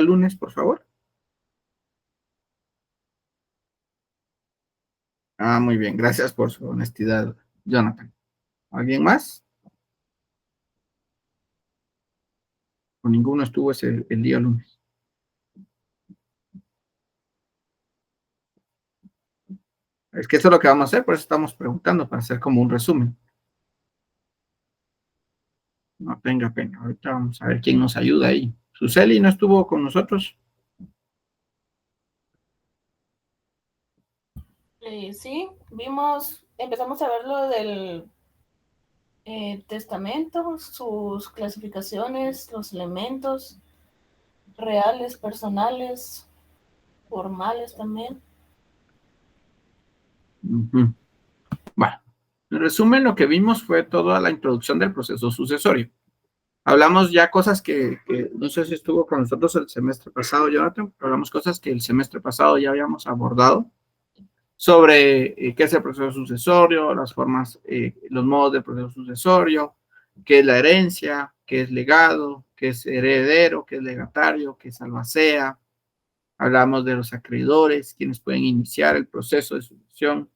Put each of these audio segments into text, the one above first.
lunes, por favor? Ah, muy bien, gracias por su honestidad, Jonathan. ¿Alguien más? O ninguno estuvo el día lunes. Es que eso es lo que vamos a hacer, por eso estamos preguntando, para hacer como un resumen. No tenga pena, ahorita vamos a ver quién nos ayuda ahí. ¿Suseli no estuvo con nosotros? Sí, empezamos a ver lo del testamento, sus clasificaciones, los elementos reales, personales, formales también. Bueno, en resumen, lo que vimos fue toda la introducción del proceso sucesorio. Hablamos ya cosas que no sé si estuvo con nosotros el semestre pasado, Jonathan, pero hablamos cosas que el semestre pasado ya habíamos abordado sobre qué es el proceso sucesorio, las formas, los modos del proceso sucesorio, qué es la herencia, qué es legado, qué es heredero, qué es legatario, qué es albacea. Hablamos de los acreedores, quienes pueden iniciar el proceso de sucesión,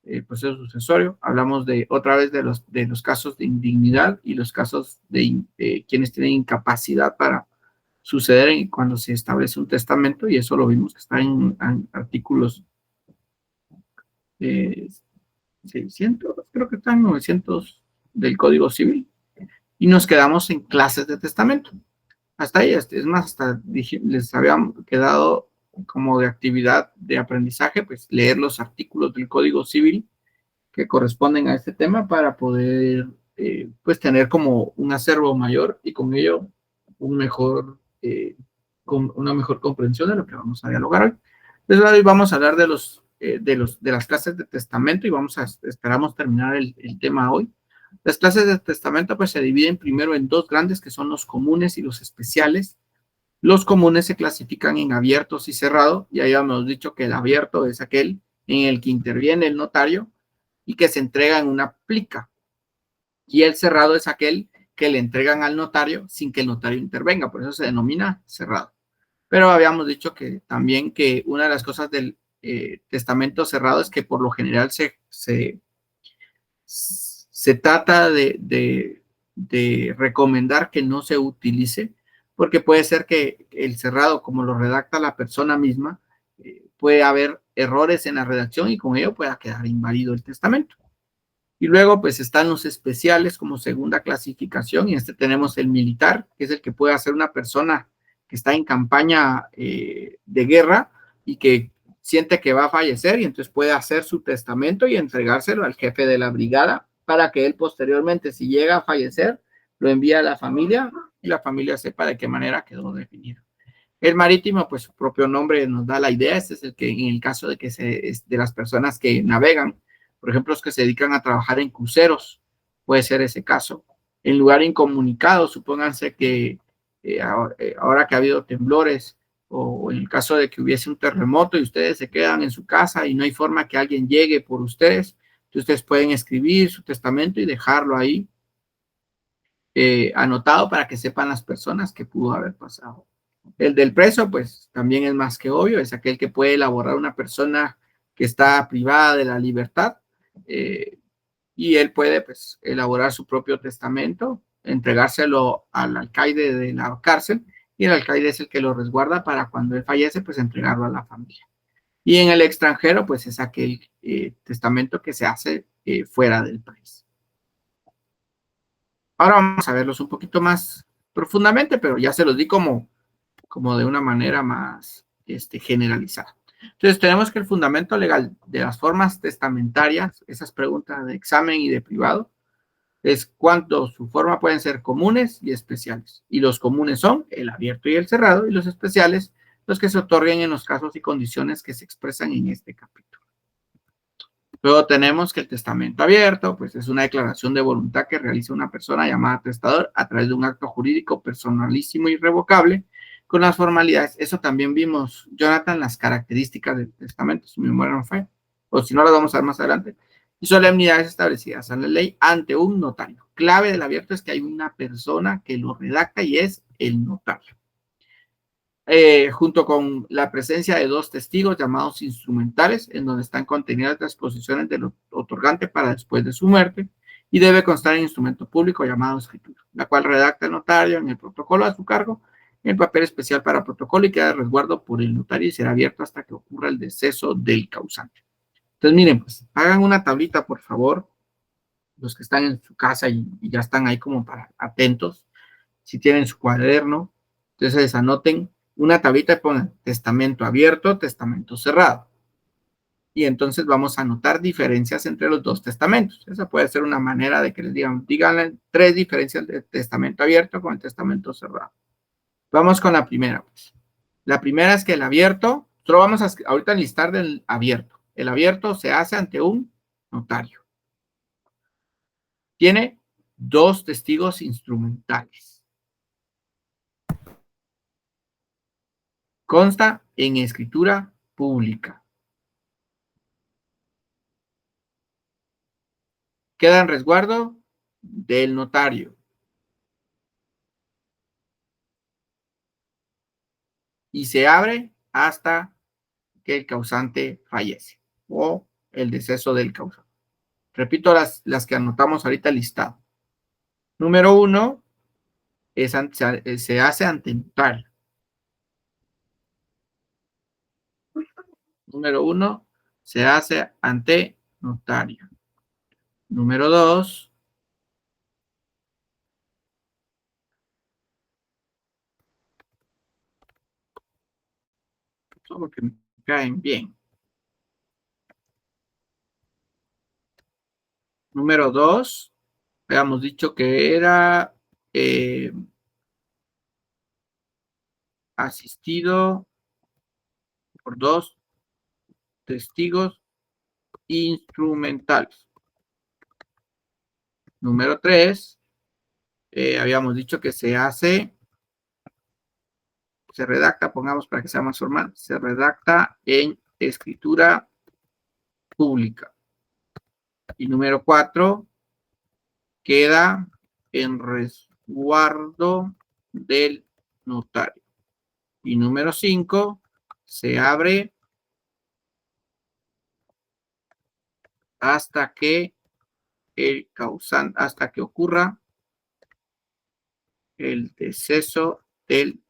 el proceso sucesorio. Hablamos otra vez de los casos de indignidad y los casos de quienes tienen incapacidad para suceder cuando se establece un testamento, y eso lo vimos que está en artículos 600, creo que están 900 del Código Civil, y nos quedamos en clases de testamento. Hasta ahí, es más, hasta les había quedado como de actividad de aprendizaje, pues leer los artículos del Código Civil que corresponden a este tema para poder, pues, tener como un acervo mayor y con ello una mejor comprensión de lo que vamos a dialogar hoy. Entonces, hoy vamos a hablar de las clases de testamento y esperamos terminar el tema hoy. Las clases de testamento pues se dividen primero en dos grandes, que son los comunes y los especiales. Los comunes se clasifican en abiertos y cerrados, y ahí hemos dicho que el abierto es aquel en el que interviene el notario y que se entrega en una plica, y el cerrado es aquel que le entregan al notario sin que el notario intervenga, por eso se denomina cerrado. Pero habíamos dicho que también que una de las cosas del testamento cerrado es que por lo general se trata de recomendar que no se utilice, porque puede ser que el cerrado, como lo redacta la persona misma, puede haber errores en la redacción y con ello pueda quedar inválido el testamento. Y luego pues están los especiales como segunda clasificación, y tenemos el militar, que es el que puede hacer una persona que está en campaña de guerra y que siente que va a fallecer, y entonces puede hacer su testamento y entregárselo al jefe de la brigada para que él posteriormente, si llega a fallecer, lo envíe a la familia y la familia sepa de qué manera quedó definido. El marítimo, pues su propio nombre nos da la idea. Este es el que en el caso de las personas que navegan, por ejemplo, los que se dedican a trabajar en cruceros, puede ser ese caso. En lugar incomunicado, supónganse que ahora que ha habido temblores, o en el caso de que hubiese un terremoto y ustedes se quedan en su casa y no hay forma que alguien llegue por ustedes, ustedes pueden escribir su testamento y dejarlo ahí anotado para que sepan las personas que pudo haber pasado. El del preso, pues también es más que obvio, es aquel que puede elaborar una persona que está privada de la libertad, y él puede, pues, elaborar su propio testamento, entregárselo al alcaide de la cárcel, y el alcaide es el que lo resguarda para cuando él fallece, pues entregarlo a la familia. Y en el extranjero, pues es aquel testamento que se hace fuera del país. Ahora vamos a verlos un poquito más profundamente, pero ya se los di como de una manera más generalizada. Entonces, tenemos que el fundamento legal de las formas testamentarias, esas preguntas de examen y de privado, es cuánto su forma pueden ser comunes y especiales. Y los comunes son el abierto y el cerrado, y los especiales, los que se otorguen en los casos y condiciones que se expresan en este capítulo. Luego tenemos que el testamento abierto, pues es una declaración de voluntad que realiza una persona llamada testador a través de un acto jurídico personalísimo y irrevocable con las formalidades. Eso también vimos, Jonathan, las características del testamento, si mi memoria no fue, o si no las vamos a ver más adelante. Y solemnidades establecidas en la ley ante un notario. Clave del abierto es que hay una persona que lo redacta y es el notario. junto con la presencia de dos testigos llamados instrumentales, en donde están contenidas las posiciones del otorgante para después de su muerte, y debe constar en instrumento público llamado escritura, la cual redacta el notario en el protocolo a su cargo, en el papel especial para protocolo y queda de resguardo por el notario y será abierto hasta que ocurra el deceso del causante. Entonces, miren, pues, hagan una tablita, por favor, los que están en su casa y ya están ahí como para atentos, si tienen su cuaderno, entonces anoten una tablita y pongan testamento abierto, testamento cerrado. Y entonces vamos a anotar diferencias entre los dos testamentos. Esa puede ser una manera de que les digan, díganle 3 diferencias del testamento abierto con el testamento cerrado. Vamos con la primera, pues. La primera es que el abierto, solo vamos a ahorita enlistar del abierto. El abierto se hace ante un notario. Tiene 2 testigos instrumentales. Consta en escritura pública. Queda en resguardo del notario. Y se abre hasta que el causante fallece o el deceso del causante. Repito las que anotamos ahorita listado. Número 1 se hace ante notario. Número 1 se hace ante notario. Número 2 solo que me caen bien. Número 2, habíamos dicho que era asistido por 2 testigos instrumentales. Número 3, habíamos dicho que se redacta, pongamos para que sea más formal, se redacta en escritura pública. Y número 4, queda en resguardo del notario. Y número 5, se abre hasta que el causante, hasta que ocurra el deceso del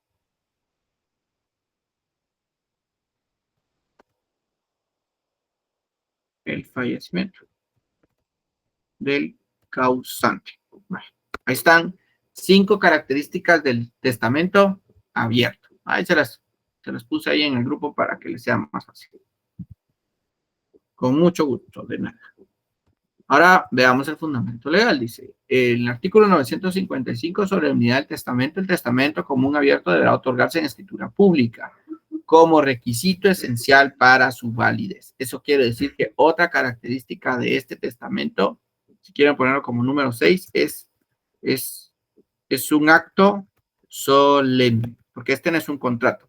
fallecimiento del causante. Bueno, ahí están 5 características del testamento abierto. Ahí se las puse ahí en el grupo para que les sea más fácil. Con mucho gusto, de nada. Ahora veamos el fundamento legal. Dice, el artículo 955 sobre la unidad del testamento, el testamento común abierto deberá otorgarse en escritura pública como requisito esencial para su validez. Eso quiere decir que otra característica de este testamento, si quieren ponerlo como número 6, es un acto solemne, porque este no es un contrato.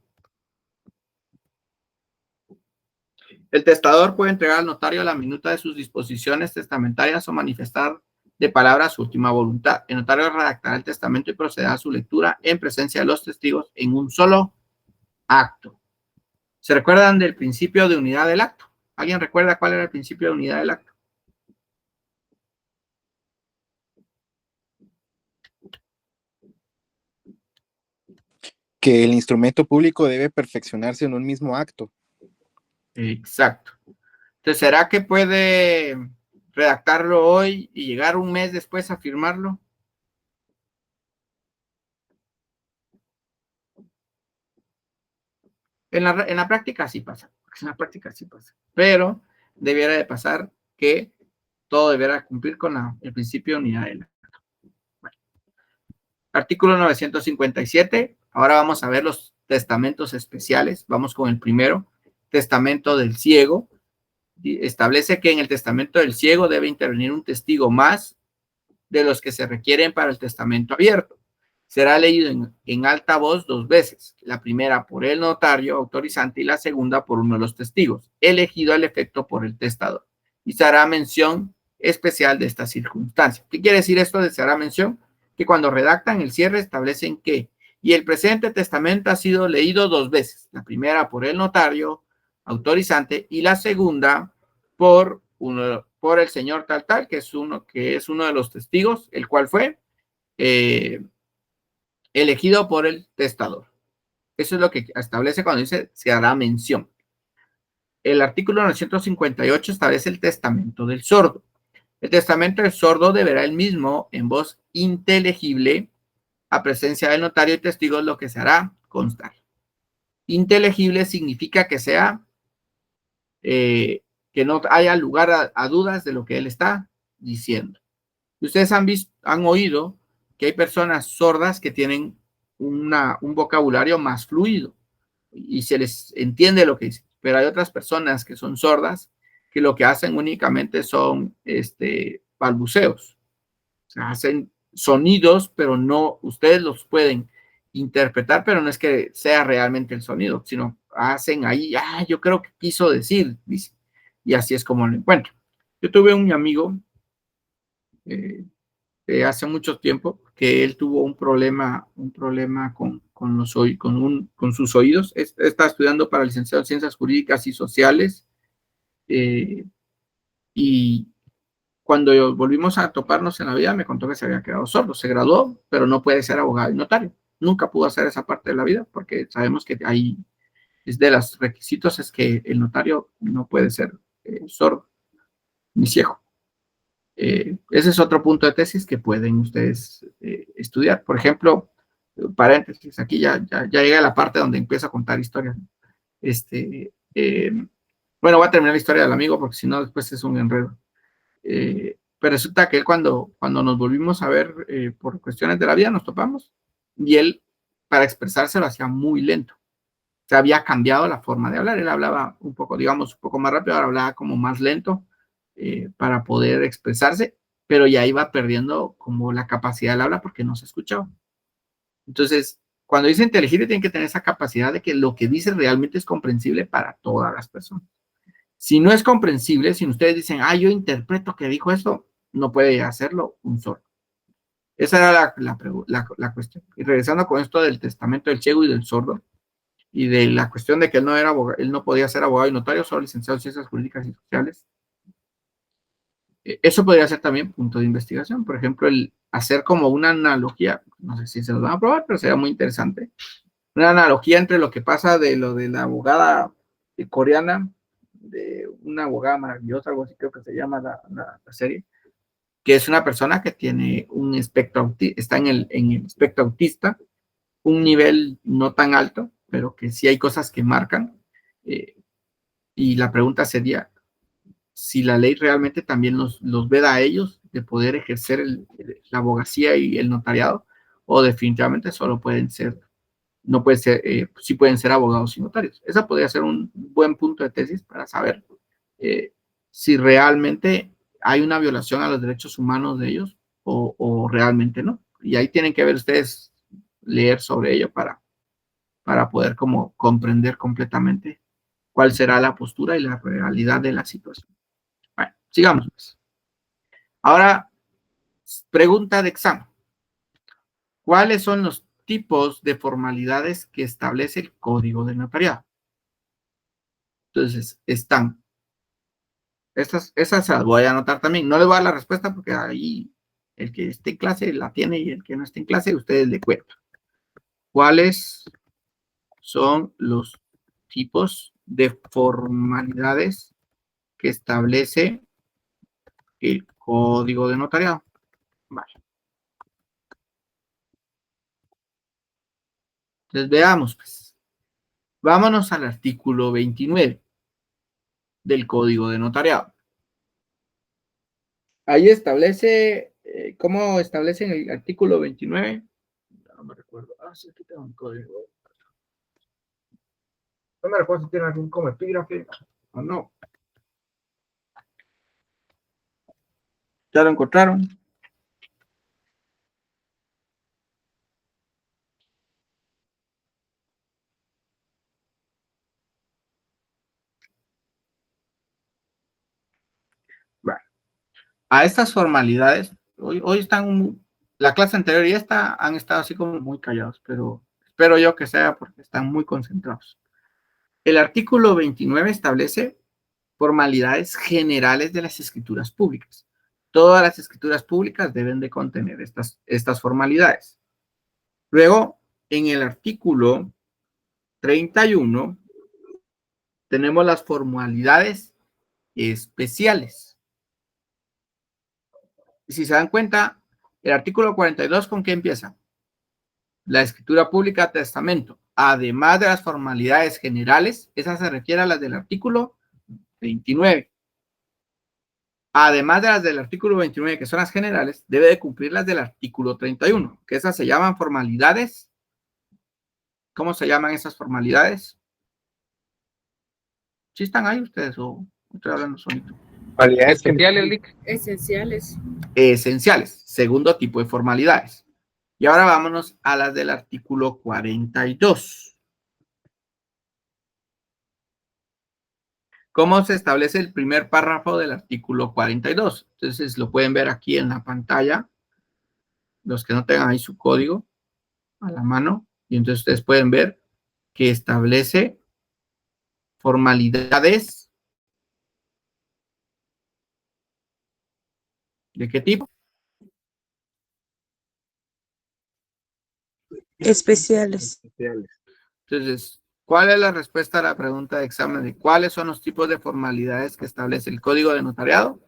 El testador puede entregar al notario la minuta de sus disposiciones testamentarias o manifestar de palabra su última voluntad. El notario redactará el testamento y procederá a su lectura en presencia de los testigos en un solo acto. ¿Se recuerdan del principio de unidad del acto? ¿Alguien recuerda cuál era el principio de unidad del acto? Que el instrumento público debe perfeccionarse en un mismo acto. Exacto. Entonces, ¿será que puede redactarlo hoy y llegar un mes después a firmarlo? En la práctica sí pasa. En la práctica sí pasa. Pero debiera de pasar que todo debiera cumplir con el principio de unidad del acto. Bueno. Artículo 957. Ahora vamos a ver los testamentos especiales. Vamos con el primero. Testamento del ciego. Establece que en el testamento del ciego debe intervenir un testigo más de los que se requieren para el testamento abierto. Será leído en alta voz 2 veces, la primera por el notario autorizante y la segunda por uno de los testigos, elegido al efecto por el testador. Y se hará mención especial de esta circunstancia. ¿Qué quiere decir esto de se hará mención? Que cuando redactan el cierre establecen que y el presente testamento ha sido leído 2 veces, la primera por el notario autorizante y la segunda por el señor tal, que es uno de los testigos, el cual fue elegido por el testador. Eso es lo que establece cuando dice se hará mención. El artículo 958 establece el testamento del sordo. El testamento del sordo deberá él mismo, en voz inteligible, a presencia del notario y testigos, lo que se hará constar. Inteligible significa que sea, que no haya lugar a dudas de lo que él está diciendo. Ustedes han oído que hay personas sordas que tienen un vocabulario más fluido y se les entiende lo que dicen, pero hay otras personas que son sordas que lo que hacen únicamente son balbuceos. O sea, hacen sonidos, pero no, ustedes los pueden interpretar, pero no es que sea realmente el sonido, sino hacen ahí, yo creo que quiso decir, dice, y así es como lo encuentro. Yo tuve un amigo hace mucho tiempo que él tuvo un problema con sus oídos. Está estudiando para licenciado en Ciencias Jurídicas y Sociales, y cuando volvimos a toparnos en la vida, me contó que se había quedado sordo. Se graduó, pero no puede ser abogado y notario. Nunca pudo hacer esa parte de la vida porque sabemos que ahí es de los requisitos, es que el no puede ser sordo ni ciego. Ese es otro punto de tesis que pueden ustedes estudiar. Por ejemplo, paréntesis, aquí ya llega la parte donde empiezo a contar historias. Bueno, voy a terminar la historia del amigo porque si no después es un enredo. Pero resulta que él cuando nos volvimos a ver por cuestiones de la vida, nos topamos y él para expresarse lo hacía muy lento. Se había cambiado la forma de hablar. Él hablaba un poco, digamos, un poco más rápido, ahora hablaba como más lento para poder expresarse, pero ya iba perdiendo como la capacidad del habla porque no se escuchaba. Entonces, cuando dice inteligible, tiene que tener esa capacidad de que lo que dice realmente es comprensible para todas las personas. Si no es comprensible, si ustedes dicen, yo interpreto que dijo eso, no puede hacerlo un sordo. Esa era la cuestión. Y regresando con esto del testamento del ciego y del sordo, y de la cuestión de que él no era abogado, él no podía ser abogado y notario, solo licenciado en Ciencias Jurídicas y Sociales. Eso podría ser también punto de investigación. Por ejemplo, el hacer como una analogía, no sé si se los van a probar, pero sería muy interesante. Una analogía entre lo que pasa de lo de la abogada coreana, de una abogada maravillosa, algo así creo que se llama la serie, que es una persona que tiene un espectro, está en el espectro autista, un nivel no tan alto, pero que sí hay cosas que marcan. Y la pregunta sería si la ley realmente también los veda a ellos de poder ejercer la abogacía y el notariado, o definitivamente solo pueden ser, no pueden ser, sí pueden ser abogados y notarios. Esa podría ser un buen punto de tesis para saber si realmente hay una violación a los derechos humanos de ellos o realmente no. Y ahí tienen que ver ustedes, leer sobre ello para poder como comprender completamente cuál será la postura y la realidad de la situación. Bueno, sigamos pues. Ahora, pregunta de examen. ¿Cuáles son los tipos de formalidades que establece el Código de Notariado? Entonces, están. Esas se las voy a anotar también. No les voy a dar la respuesta porque ahí el que esté en clase la tiene y el que no esté en clase, ustedes le cuentan. ¿Cuáles son los tipos de formalidades que establece el Código de Notariado? Vale. Entonces veamos, pues. Vámonos al artículo 29 del Código de Notariado. Ahí establece, ¿cómo establece en el artículo 29? No me recuerdo. Sí, aquí tengo un código. No me recuerdo si tiene algún como epígrafe o no. ¿Ya lo encontraron? Bueno, a estas formalidades, hoy están, la clase anterior y esta han estado así como muy callados, pero espero yo que sea porque están muy concentrados. El artículo 29 establece formalidades generales de las escrituras públicas. Todas las escrituras públicas deben de contener estas formalidades. Luego, en el artículo 31, tenemos las formalidades especiales. Y si se dan cuenta, el artículo 42, ¿con qué empieza? La escritura pública, testamento. Además de las formalidades generales, esa se refiere a las del artículo 29. Además de las del artículo 29, que son las generales, debe de cumplir las del artículo 31, que esas se llaman formalidades. ¿Cómo se llaman esas formalidades? ¿Sí están ahí ustedes o estoy hablando solito? Formalidades Esenciales. Esenciales, segundo tipo de formalidades. Y ahora vámonos a las del artículo 42. ¿Cómo se establece el primer párrafo del artículo 42? Entonces lo pueden ver aquí en la pantalla, los que no tengan ahí su código a la mano, y entonces ustedes pueden ver que establece formalidades. ¿De qué tipo? Especiales. Entonces, ¿cuál es la respuesta a la pregunta de examen de cuáles son los tipos de formalidades que establece el Código de Notariado?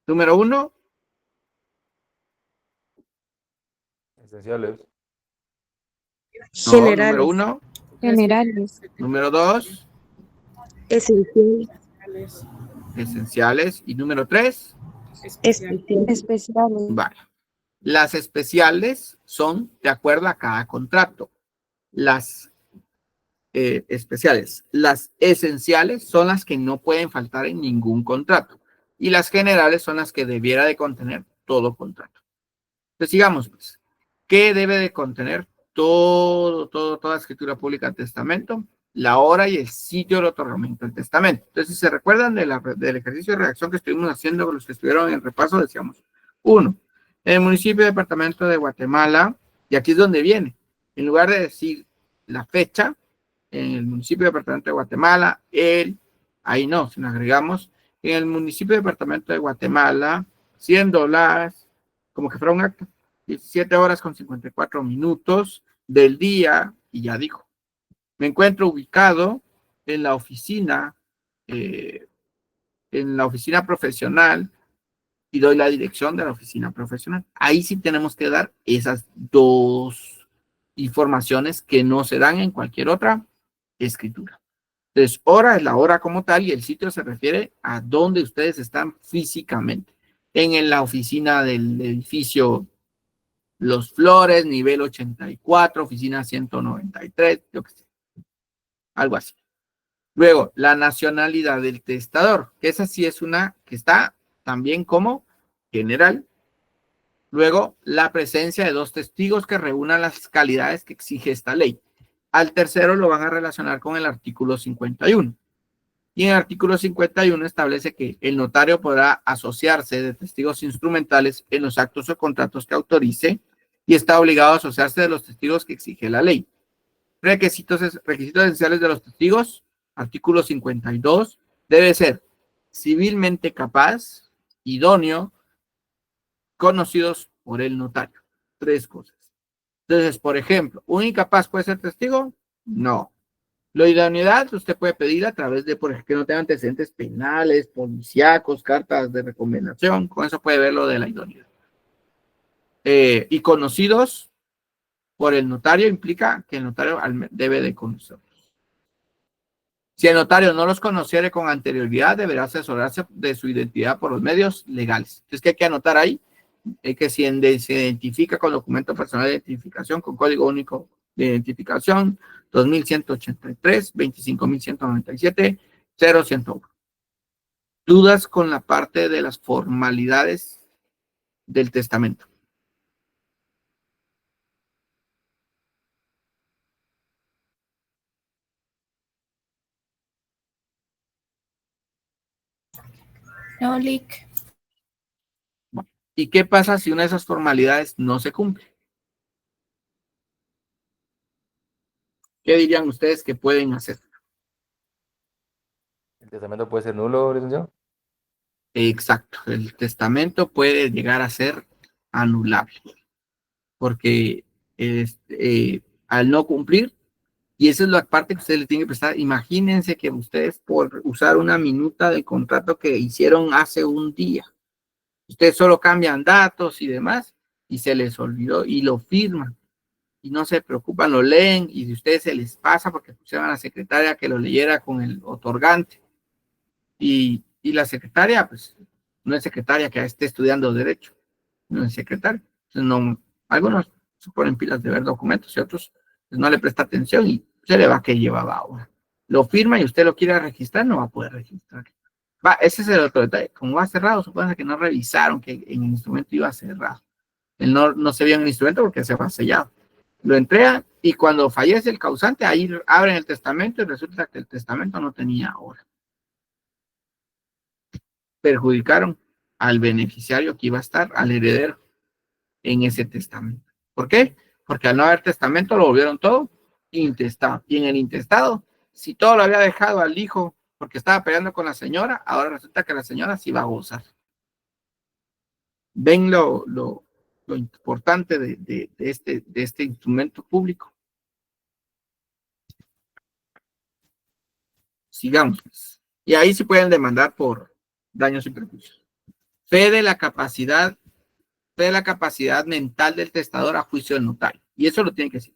Número 1. Esenciales. No, Generales. número 1. Generales. Número 2. Esenciales. Esenciales. Y número 3. Especiales. Vale. Las especiales son de acuerdo a cada contrato. Las especiales. Las esenciales son las que no pueden faltar en ningún contrato. Y las generales son las que debiera de contener todo contrato. Entonces, sigamos, pues. ¿Qué debe de contener toda escritura pública del testamento? La hora y el sitio del otorgamiento del testamento. Entonces, si se recuerdan del ejercicio de redacción que estuvimos haciendo con los que estuvieron en el repaso, decíamos, 1. En el municipio de departamento de Guatemala, y aquí es donde viene, en lugar de decir la fecha, en el municipio de departamento de Guatemala, ahí no, si nos agregamos, en el municipio de departamento de Guatemala, $100, como que fuera un acto, 17 horas con 54 minutos del día, y ya dijo, me encuentro ubicado en la oficina profesional, y doy la dirección de la oficina profesional. Ahí sí tenemos que dar esas dos informaciones que no se dan en cualquier otra escritura. Entonces, hora es la hora como tal y el sitio se refiere a dónde ustedes están físicamente. En la oficina del edificio Los Flores, nivel 84, oficina 193, yo qué sé. Algo así. Luego, la nacionalidad del testador, que esa sí es una que está también como general. Luego, la presencia de 2 testigos que reúnan las calidades que exige esta ley. Al tercero lo van a relacionar con el artículo 51. Y en el artículo 51 establece que el notario podrá asociarse de testigos instrumentales en los actos o contratos que autorice y está obligado a asociarse de los testigos que exige la ley. Requisitos esenciales de los testigos, artículo 52, debe ser civilmente capaz, idóneo, conocidos por el notario. 3 cosas. Entonces, por ejemplo, ¿un incapaz puede ser testigo? No. La idoneidad usted puede pedir a través de, por ejemplo, que no tenga antecedentes penales, policíacos, cartas de recomendación. Con eso puede ver lo de la idoneidad. Y conocidos por el notario implica que el notario debe de conocerlos. Si el notario no los conociere con anterioridad, deberá asesorarse de su identidad por los medios legales. Entonces, ¿qué hay que anotar ahí? Que si se identifica con documento personal de identificación, con código único de identificación, 2183, 25197, 0101. Dudas con la parte de las formalidades del testamento. No, Lick. ¿Y qué pasa si una de esas formalidades no se cumple? ¿Qué dirían ustedes que pueden hacer? ¿El testamento puede ser nulo, licenciado? Exacto, el testamento puede llegar a ser anulable, porque al no cumplir, y esa es la parte que ustedes le tienen que prestar, imagínense que ustedes por usar una minuta del contrato que hicieron hace un día, ustedes solo cambian datos y demás, y se les olvidó, y lo firman, y no se preocupan, lo leen, y de ustedes se les pasa porque pusieron a la secretaria que lo leyera con el otorgante, y la secretaria, pues, no es secretaria que esté estudiando derecho, no es secretaria. Entonces, no, algunos se ponen pilas de ver documentos y otros pues, no le presta atención y se le va que llevaba ahora. Lo firma y usted lo quiere registrar, no va a poder registrar. Va, ese es el otro detalle. Como va cerrado, supone que no revisaron que en el instrumento iba cerrado. Él no se vio en el instrumento porque se va sellado. Lo entregan y cuando fallece el causante, ahí abren el testamento y resulta que el testamento no tenía hora. Perjudicaron al beneficiario que iba a estar, al heredero, en ese testamento. ¿Por qué? Porque al no haber testamento lo volvieron todo intestado. Y en el intestado, si todo lo había dejado al hijo porque estaba peleando con la señora, ahora resulta que la señora sí va a gozar. ¿Ven lo importante de este instrumento público? Sigamos. Y ahí sí pueden demandar por daños y perjuicios. Fe de la capacidad mental del testador a juicio del notario. Y eso lo tienen que decir.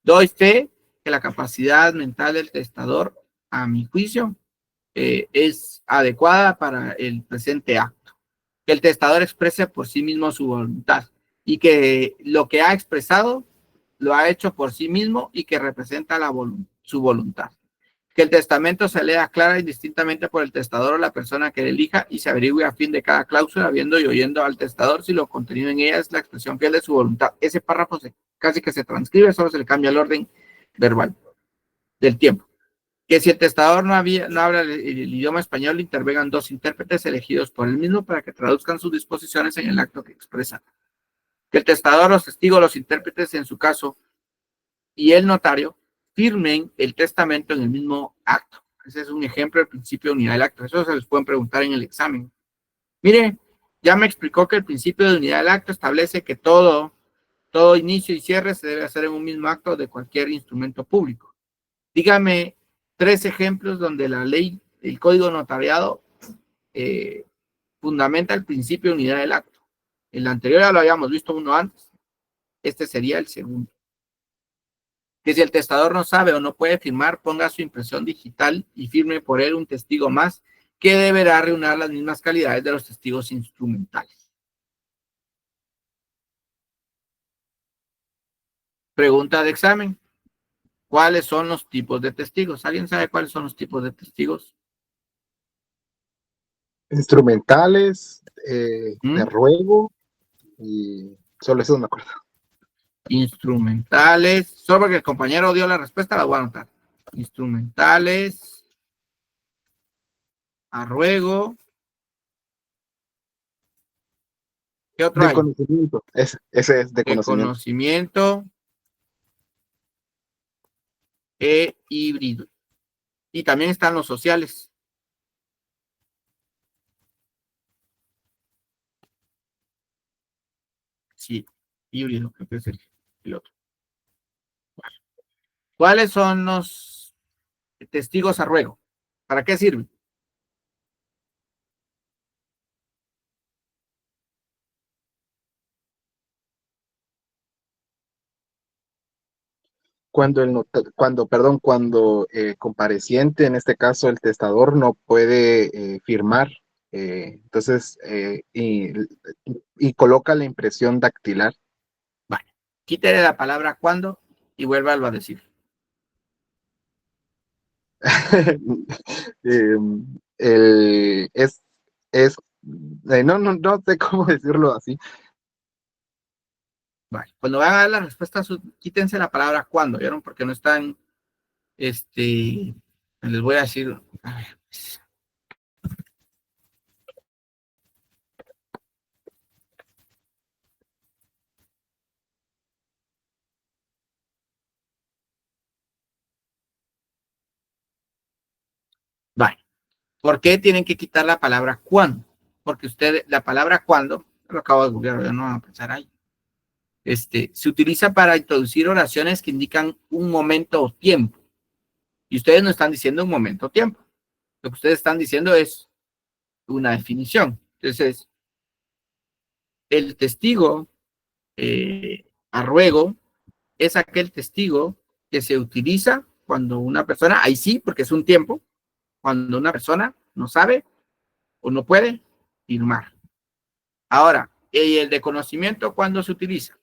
Doy fe que la capacidad mental del testador, a mi juicio, es adecuada para el presente acto. Que el testador exprese por sí mismo su voluntad y que lo que ha expresado lo ha hecho por sí mismo y que representa su voluntad. Que el testamento se lea clara y distintamente por el testador o la persona que le elija y se averigüe a fin de cada cláusula, viendo y oyendo al testador si lo contenido en ella es la expresión fiel de su voluntad. Ese párrafo casi que se transcribe, solo se le cambia el orden verbal del tiempo. Que si el testador no habla el idioma español, intervengan dos intérpretes elegidos por él mismo para que traduzcan sus disposiciones en el acto que expresan. Que el testador, los testigos, los intérpretes en su caso y el notario firmen el testamento en el mismo acto. Ese es un ejemplo del principio de unidad del acto. Eso se les pueden preguntar en el examen. Mire, ya me explicó que el principio de unidad del acto establece que todo inicio y cierre se debe hacer en un mismo acto de cualquier instrumento público. Dígame 3 ejemplos donde la ley, el código notariado, fundamenta el principio de unidad del acto. El anterior ya lo habíamos visto uno antes. Este sería el segundo. Que si el testador no sabe o no puede firmar, ponga su impresión digital y firme por él un testigo más que deberá reunir las mismas calidades de los testigos instrumentales. Pregunta de examen. ¿Cuáles son los tipos de testigos? ¿Alguien sabe cuáles son los tipos de testigos? Instrumentales, de ruego, y solo eso me acuerdo. Instrumentales. Solo porque el compañero dio la respuesta, la voy a anotar. Instrumentales. A ruego. ¿Qué otro De hay? conocimiento. Ese es de De conocimiento. conocimiento. E híbrido. Y también están los sociales. Sí, híbrido, creo que es el otro. ¿Cuáles son los testigos a ruego? ¿Para qué sirven? Cuando compareciente, en este caso el testador, no puede firmar, entonces, y coloca la impresión dactilar. Vale, quítale la palabra cuando y vuélvalo a decir. No sé cómo decirlo así. Vale, cuando van a dar la respuesta, quítense la palabra cuando, ¿vieron? Porque no están, les voy a decir, a ver, ¿Por qué tienen que quitar la palabra cuando? Porque la palabra cuando, lo acabo de googlear, yo no voy a pensar ahí. Se utiliza para introducir oraciones que indican un momento o tiempo. Y ustedes no están diciendo un momento o tiempo. Lo que ustedes están diciendo es una definición. Entonces, el testigo a ruego es aquel testigo que se utiliza cuando una persona, ahí sí, porque es un tiempo, cuando una persona no sabe o no puede firmar. Ahora, ¿y el de conocimiento cuándo se utiliza?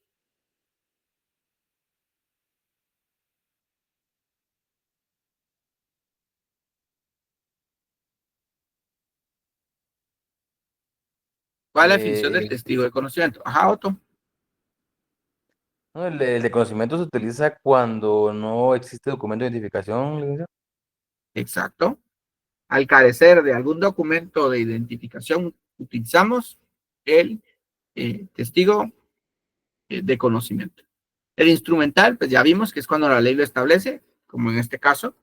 ¿Cuál es la definición del Eh, testigo de conocimiento? Ajá, Otto. no, el de conocimiento se utiliza cuando no existe documento de identificación, licenciado. Exacto. Al carecer de algún documento de identificación, utilizamos el testigo de conocimiento. El instrumental, pues ya vimos que es cuando la ley lo establece, como en este caso,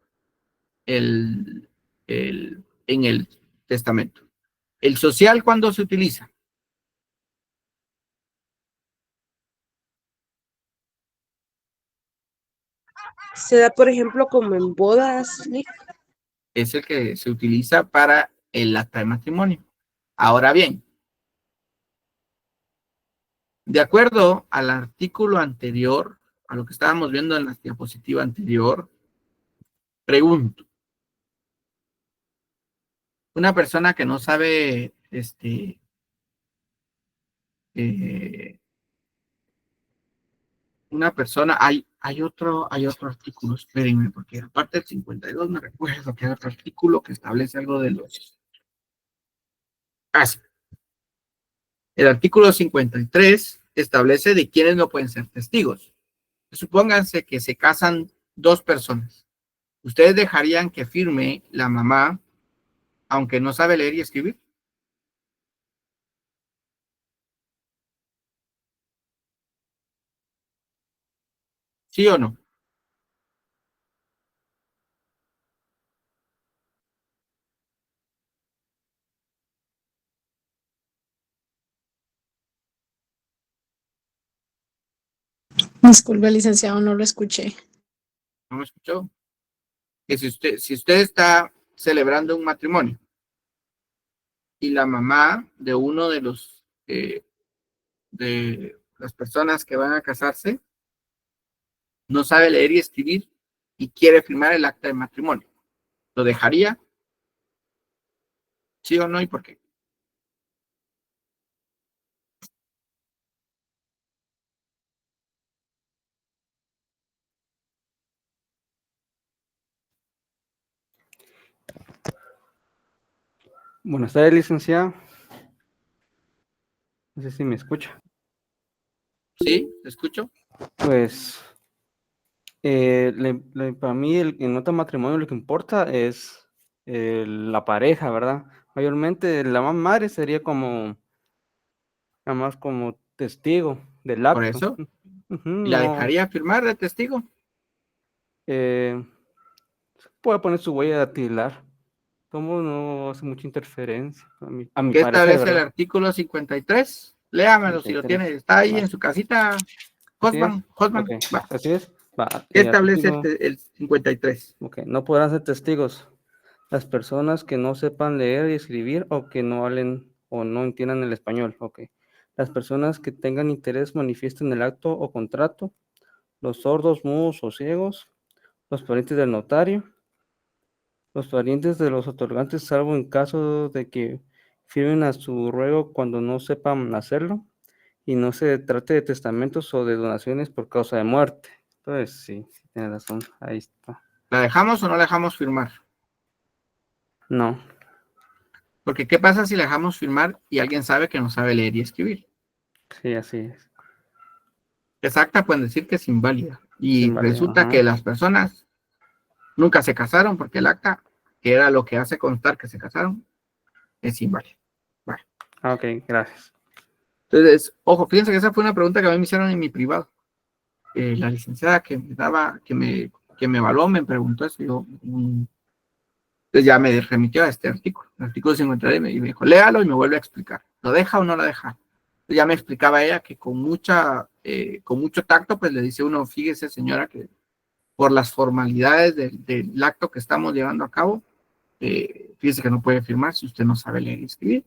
en el testamento. El social, ¿cuándo se utiliza? Se da, por ejemplo, como en bodas, ¿sí? Es el que se utiliza para el acta de matrimonio. Ahora bien, de acuerdo al artículo anterior, a lo que estábamos viendo en la diapositiva anterior, pregunto, una persona que no sabe, una persona, hay otro artículo, espérenme, porque aparte del 52 me recuerdo que hay otro artículo que establece algo de los... Sí. El artículo 53 establece de quiénes no pueden ser testigos. Supónganse que se casan dos personas. ¿Ustedes dejarían que firme la mamá, aunque no sabe leer y escribir? ¿Sí o no? Disculpe, licenciado, no lo escuché. ¿No me escuchó? Que si usted está celebrando un matrimonio y la mamá de uno de las personas que van a casarse no sabe leer y escribir y quiere firmar el acta de matrimonio, ¿lo dejaría? ¿Sí o no? ¿Y por qué? Buenas tardes, licenciado. No sé si me escucha. ¿Sí? ¿Te escucho? Pues, para mí, en nota de matrimonio, lo que importa es la pareja, ¿verdad? Mayormente, la madre sería como, nada más como testigo del Por acto. eso, Ujú, ¿y la no, dejaría firmar de testigo? puede poner su huella dactilar. Como no hace mucha interferencia, a mi ¿Qué parecer, establece el ¿verdad? artículo 53? Léamelo si lo 33. tiene. Está ahí Va, en su casita. así es. Hosman, Ok, va. así es. Va, ¿Qué establece artículo. el 53? Ok, no podrán ser testigos las personas que no sepan leer y escribir o que no hablen o no entiendan el español. Ok. Las personas que tengan interés manifiesten el acto o contrato, los sordos, mudos o ciegos, los parientes del notario, los parientes de los otorgantes, salvo en caso de que firmen a su ruego cuando no sepan hacerlo y no se trate de testamentos o de donaciones por causa de muerte. Entonces, sí, sí tiene razón. Ahí está. ¿La dejamos o no la dejamos firmar? No. Porque ¿qué pasa si la dejamos firmar y alguien sabe que no sabe leer y escribir? Sí, así es. Esa acta pueden decir que es inválida. Sin Y válido, resulta ajá. que las personas nunca se casaron porque el acta, que era lo que hace constar que se casaron, es inválida. Bueno, Ah, ok, gracias. entonces, ojo, fíjense que esa fue una pregunta que a mí me hicieron en mi privado. La licenciada que me evaluó me preguntó eso. Yo, Entonces ya me remitió a este artículo, el artículo 53, y me dijo, léalo y me vuelve a explicar. ¿Lo deja o no lo deja? Entonces ya me explicaba ella que con mucho tacto, pues le dice uno, fíjese señora, que por las formalidades del acto que estamos llevando a cabo, fíjese que no puede firmar si usted no sabe leer y escribir.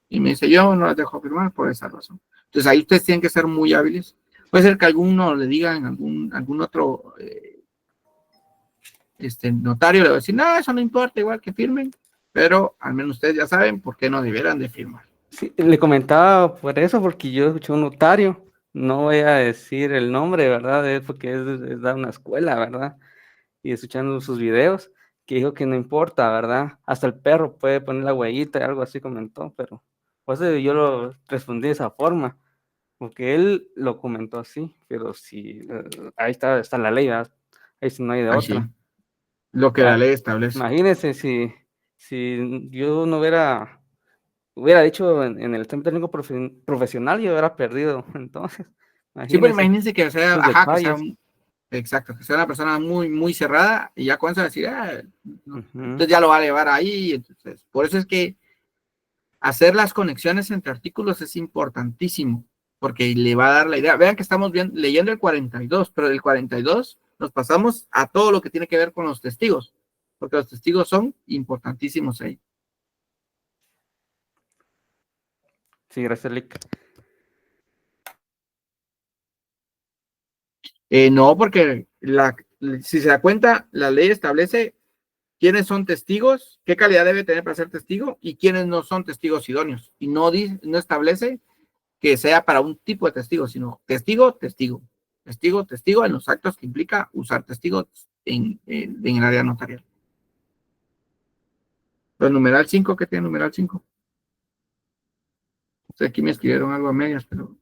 Y me dice, yo no las dejo firmar por esa razón. Entonces ahí ustedes tienen que ser muy hábiles. Puede ser que alguno le diga en algún otro notario, le va a decir, no, eso no importa, igual que firmen, pero al menos ustedes ya saben por qué no debieran de firmar. Sí, le comentaba por eso, porque yo escuché un notario, no voy a decir el nombre, ¿verdad? Es porque es de una escuela, ¿verdad? Y escuchando sus videos, que dijo que no importa, ¿verdad? Hasta el perro puede poner la huellita y algo así comentó, pero pues yo lo respondí de esa forma, porque él lo comentó así, pero si ahí está la ley, ¿verdad? Ahí sí no hay de Ahí otra. sí, lo que la ley establece. Imagínense si yo no hubiera dicho en el examen técnico profesional, yo hubiera perdido. Entonces, Sí, pero imagínense imagínense que sea, esos ajá, que sea, detalles. exacto, que sea una persona muy, muy cerrada y ya comienza a decir, no. Ujú. Entonces ya lo va a llevar ahí. Entonces, por eso es que hacer las conexiones entre artículos es importantísimo, porque le va a dar la idea. Vean que estamos leyendo el 42, pero del 42 nos pasamos a todo lo que tiene que ver con los testigos, porque los testigos son importantísimos ahí. Sí, gracias, Lick. No, porque si se da cuenta, la ley establece quiénes son testigos, qué calidad debe tener para ser testigo y quiénes no son testigos idóneos. Y no establece que sea para un tipo de testigo, sino testigo, testigo, testigo, testigo en los actos que implica usar testigos en el área notarial. Pero numeral 5, ¿qué tiene numeral 5? O sea, aquí me escribieron algo a medias, pero...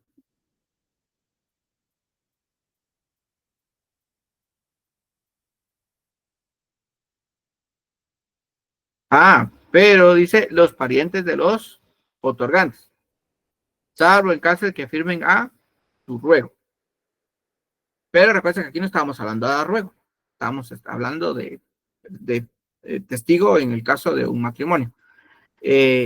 Pero dice los parientes de los otorgantes, salvo el caso de que firmen a su ruego. Pero recuerden que aquí no estábamos hablando de ruego, estábamos hablando de testigo en el caso de un matrimonio.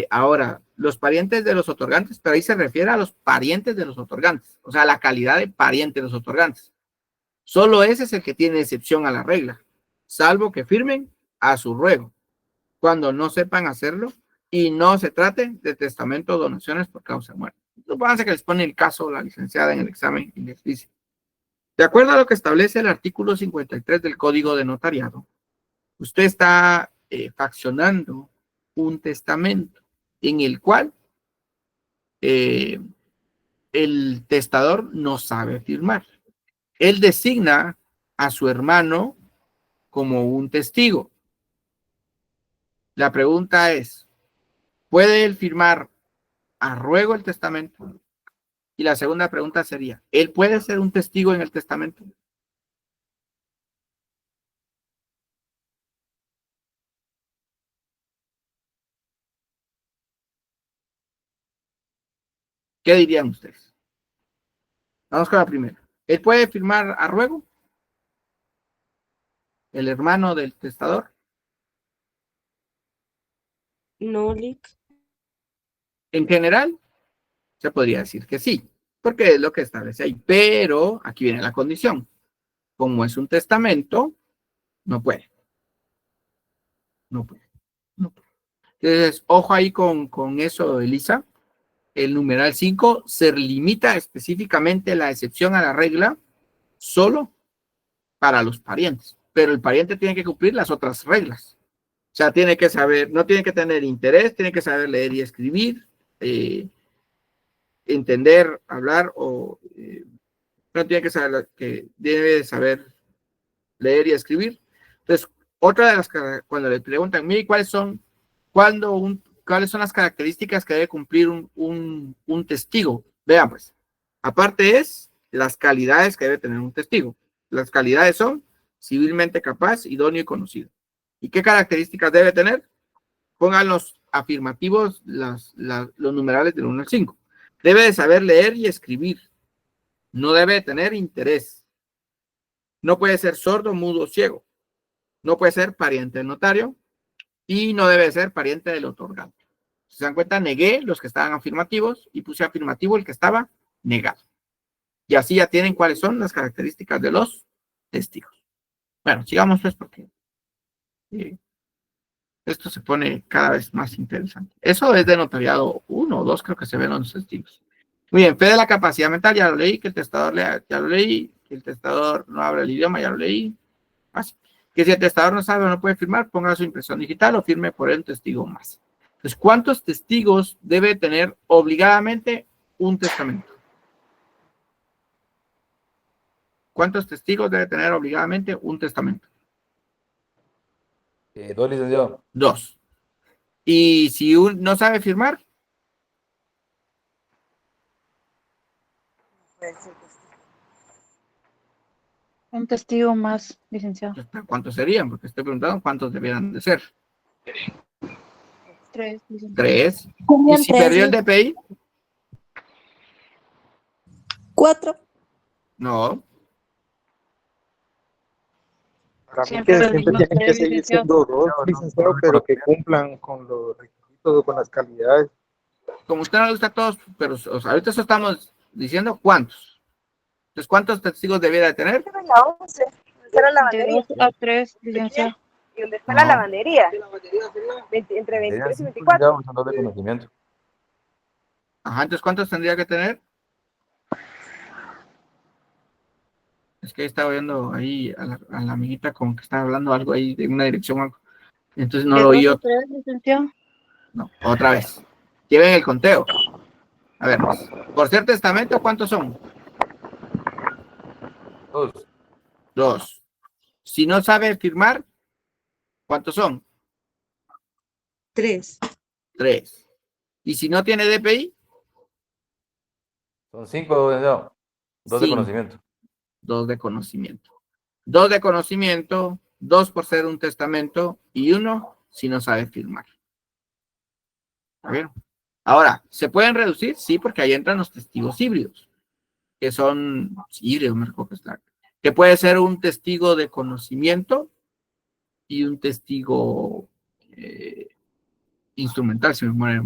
Ahora, los parientes de los otorgantes, pero ahí se refiere a los parientes de los otorgantes, o sea, la calidad de pariente de los otorgantes. Solo ese es el que tiene excepción a la regla, salvo que firmen a su ruego, cuando no sepan hacerlo y no se trate de testamento o donaciones por causa de muerte. Supónganse que les pone el caso la licenciada en el examen y les dice, de acuerdo a lo que establece el artículo 53 del Código de Notariado, usted está faccionando un testamento en el cual el testador no sabe firmar. Él designa a su hermano como un testigo. La pregunta es, ¿puede él firmar a ruego el testamento? Y la segunda pregunta sería, ¿él puede ser un testigo en el testamento? ¿Qué dirían ustedes? Vamos con la primera. ¿Él puede firmar a ruego? ¿El hermano del testador? No, Lick. En general, se podría decir que sí, porque es lo que establece ahí. Pero aquí viene la condición. Como es un testamento, no puede. No puede. No puede. Entonces, ojo ahí con eso, Elisa. El numeral 5 se limita específicamente la excepción a la regla solo para los parientes, pero el pariente tiene que cumplir las otras reglas. O sea, tiene que saber, no tiene que tener interés, tiene que saber leer y escribir, entender, hablar o no tiene que saber que debe saber leer y escribir. Entonces, otra de las cuando le preguntan, mire, ¿cuáles son las características que debe cumplir un testigo? Vean, pues, aparte es las calidades que debe tener un testigo. Las calidades son civilmente capaz, idóneo y conocido. ¿Y qué características debe tener? Pongan los afirmativos, los numerales del 1 al 5. Debe de saber leer y escribir. No debe de tener interés. No puede ser sordo, mudo o ciego. No puede ser pariente del notario. y no debe ser pariente del otorgante. Si se dan cuenta, negué los que estaban afirmativos y puse afirmativo el que estaba negado. Y así ya tienen cuáles son las características de los testigos. Bueno, sigamos pues porque esto se pone cada vez más interesante. Eso es de notariado 1 o 2, creo que se ven los testigos. Muy bien, fe de la capacidad mental, ya lo leí, que el testador lea, ya lo leí, que el testador no habla el idioma, ya lo leí. Así. Que si el testador no sabe o no puede firmar, ponga su impresión digital o firme por él un testigo más. Entonces, ¿cuántos testigos debe tener obligadamente un testamento? ¿Cuántos testigos debe tener obligadamente un testamento? 2, licenciado. 2. Y si no sabe firmar, Un testigo más, licenciado. ¿cuántos serían? Porque estoy preguntando cuántos debieran de ser. 3, licenciado. 3. ¿Y si perdió el DPI? 4. No. Para mí Siempre que los siempre mismos tienen que tres, seguir licenciado. siendo 2, licenciado, pero que cumplan con los requisitos o con las calidades. Como usted no le gusta a todos, pero ahorita eso estamos diciendo cuántos. Entonces, ¿cuántos testigos debiera de tener? La 11. Esa era la De lavandería. 2 a 3, licenciado. ¿Y dónde está No. la lavandería? Entre 23 y 24. Son 2 de conocimiento. Ajá, entonces, ¿cuántos tendría que tener? Es que estaba viendo ahí a la amiguita como que estaba hablando algo ahí de una dirección o algo. Entonces no De lo 2 oí a yo. 3, licenciado. No, otra vez. Lleven el conteo. A ver, por ser testamento, ¿cuántos son? 2. 2. Si no sabe firmar, ¿cuántos son? 3. 3. Y si no tiene DPI, Son 5, licenciado. 2 de Cinco. conocimiento. 2 de conocimiento. 2 de conocimiento, 2 por ser un testamento y 1 si no sabe firmar. ¿Está bien? Ahora, ¿se pueden reducir? Sí, porque ahí entran los testigos híbridos, que son híbridos, me recuerdo que puede ser un testigo de conocimiento y un testigo instrumental, si me muero.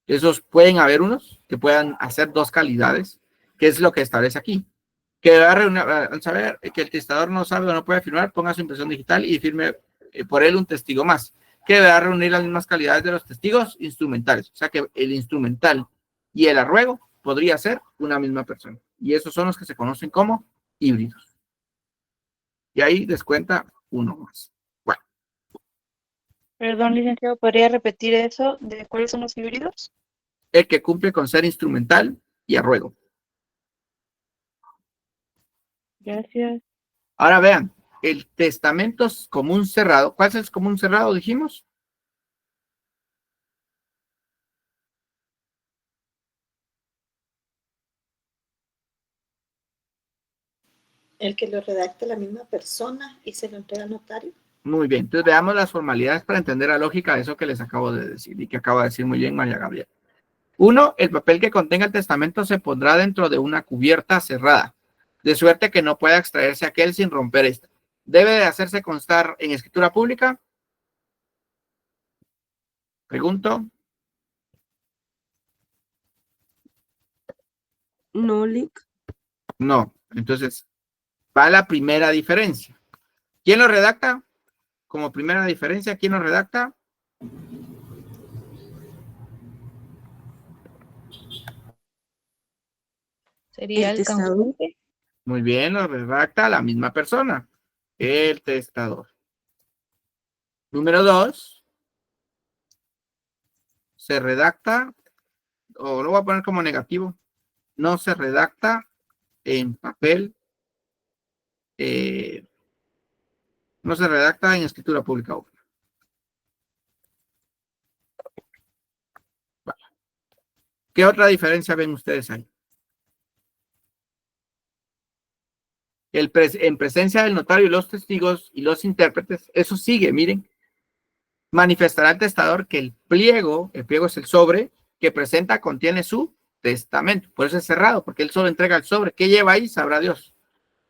Esos pueden haber unos que puedan hacer 2 calidades, que es lo que establece aquí. Que va a saber que el testador no sabe o no puede firmar, ponga su impresión digital y firme por él un testigo más, que deberá reunir las mismas calidades de los testigos instrumentales. O sea que el instrumental y el arruego podría ser una misma persona. Y esos son los que se conocen como híbridos. Y ahí descuenta uno más. Bueno. Perdón, licenciado, ¿podría repetir eso? ¿De cuáles son los híbridos? El que cumple con ser instrumental y arruego. Gracias. Ahora vean, el testamento común cerrado. ¿Cuál es el común cerrado, dijimos? El que lo redacte la misma persona y se lo entrega al notario. Muy bien, entonces veamos las formalidades para entender la lógica de eso que les acabo de decir y que acaba de decir muy bien María Gabriela. 1. El papel que contenga el testamento se pondrá dentro de una cubierta cerrada, de suerte que no pueda extraerse aquel sin romper esta. ¿Debe de hacerse constar en escritura pública? Pregunto. No, Lic. No. Entonces, va la primera diferencia. ¿Quién lo redacta? Como primera diferencia, ¿quién lo redacta? ¿Sería el testador. congruente? Muy bien, lo redacta la misma persona, el testador. Número 2, se redacta, o lo voy a poner como negativo, no se redacta en papel, no se redacta en escritura pública. Vale. ¿Qué otra diferencia ven ustedes ahí? En presencia del notario y los testigos y los intérpretes, eso sigue, miren. Manifestará el testador que el pliego es el sobre que presenta, contiene su testamento. Por eso es cerrado, porque él solo entrega el sobre. ¿Qué lleva ahí? Sabrá Dios.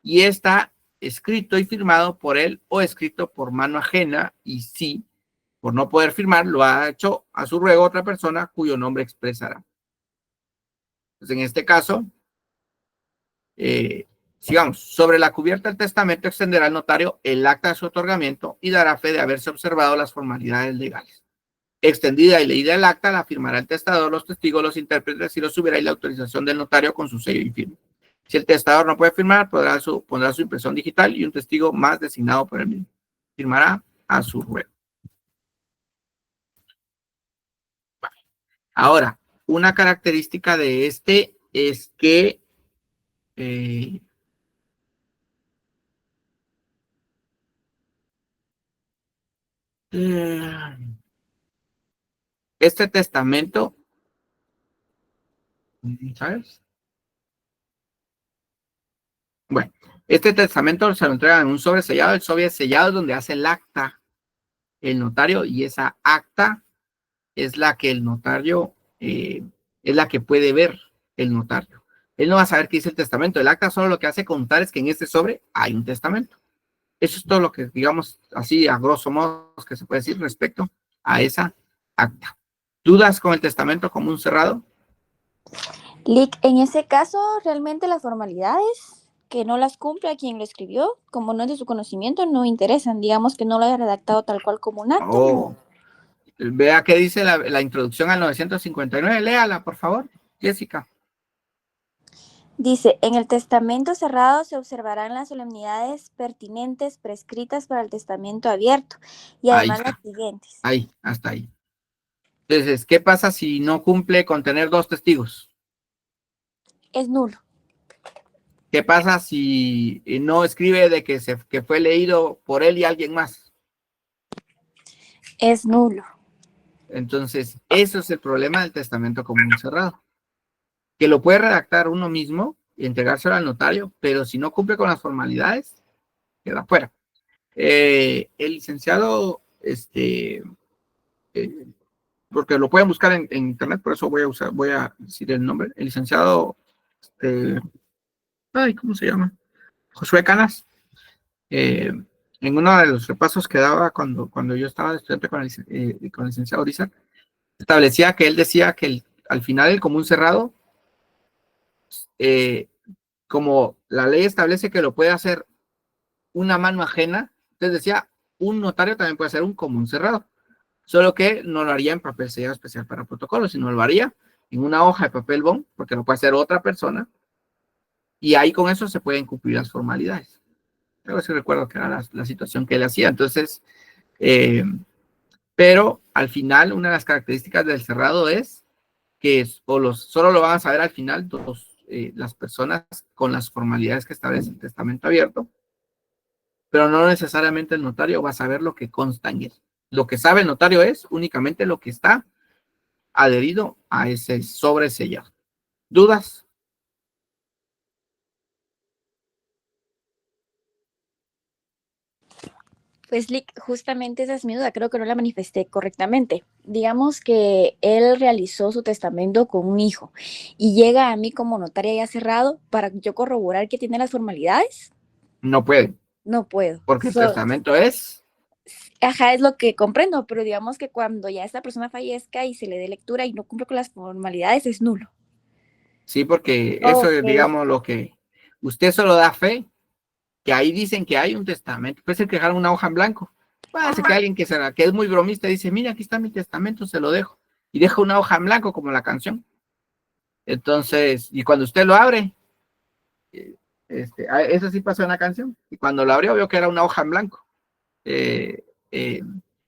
Y está escrito y firmado por él o escrito por mano ajena, y sí, por no poder firmar, lo ha hecho a su ruego otra persona cuyo nombre expresará. Entonces, en este caso, sigamos, sobre la cubierta del testamento extenderá al notario el acta de su otorgamiento y dará fe de haberse observado las formalidades legales. Extendida y leída el acta, la firmará el testador, los testigos, los intérpretes y los subirá y la autorización del notario con su sello y firma. Si el testador no puede firmar, pondrá su impresión digital y un testigo más designado por él mismo. Firmará a su ruego. Ahora, una característica de este es que este testamento, ¿sabes? Bueno, este testamento se lo entrega en un sobre sellado. El sobre sellado es donde hace el acta el notario, y esa acta es la que el notario, es la que puede ver el notario. Él no va a saber qué dice el testamento. El acta solo lo que hace contar es que en este sobre hay un testamento. Eso es todo lo que, digamos, así a grosso modo, que se puede decir respecto a esa acta. ¿Dudas con el testamento común cerrado? Lick, en ese caso, realmente las formalidades que no las cumple a quien lo escribió, como no es de su conocimiento, no interesan. Digamos que no lo haya redactado tal cual como un acto. Oh. Vea qué dice la introducción al 959. Léala, por favor, Jessica. Dice, en el testamento cerrado se observarán las solemnidades pertinentes prescritas para el testamento abierto y además las siguientes. Ahí, hasta ahí. Entonces, ¿qué pasa si no cumple con tener 2 testigos? Es nulo. ¿Qué pasa si no escribe de que fue leído por él y alguien más? Es nulo. Entonces, eso es el problema del testamento común cerrado. Que lo puede redactar uno mismo y entregárselo al notario, pero si no cumple con las formalidades, queda fuera. El licenciado, porque lo pueden buscar en internet, por eso voy a decir el nombre. El licenciado, ¿cómo se llama? Josué Canas. En uno de los repasos que daba cuando yo estaba de estudiante con el licenciado Orizar, establecía que él decía que al final el común cerrado, como la ley establece que lo puede hacer una mano ajena, entonces decía, un notario también puede hacer un común cerrado, solo que no lo haría en papel sellado especial para protocolo, sino lo haría en una hoja de papel bond, porque lo puede hacer otra persona, y ahí con eso se pueden cumplir las formalidades. Yo sí recuerdo que era la situación que él hacía. Entonces, pero al final, una de las características del cerrado es que solo lo van a saber al final las personas con las formalidades que establece el testamento abierto, pero no necesariamente el notario va a saber lo que consta en él. Lo que sabe el notario es únicamente lo que está adherido a ese sobre sellado. ¿Dudas? Pues Lick, justamente esa es mi duda, creo que no la manifesté correctamente. Digamos que él realizó su testamento con un hijo y llega a mí como notaria ya cerrado para yo corroborar que tiene las formalidades. No puede. No puedo. Porque el testamento es... Ajá, es lo que comprendo, pero digamos que cuando ya esta persona fallezca y se le dé lectura y no cumple con las formalidades, es nulo. Sí, porque eso es, digamos, lo que usted solo da fe, que ahí dicen que hay un testamento. Puede ser que dejaron una hoja en blanco. Puede ser que alguien que es muy bromista dice, mira, aquí está mi testamento, se lo dejo. Y deja una hoja en blanco como la canción. Entonces, y cuando usted lo abre, eso sí pasó en la canción. Y cuando lo abrió, vio que era una hoja en blanco.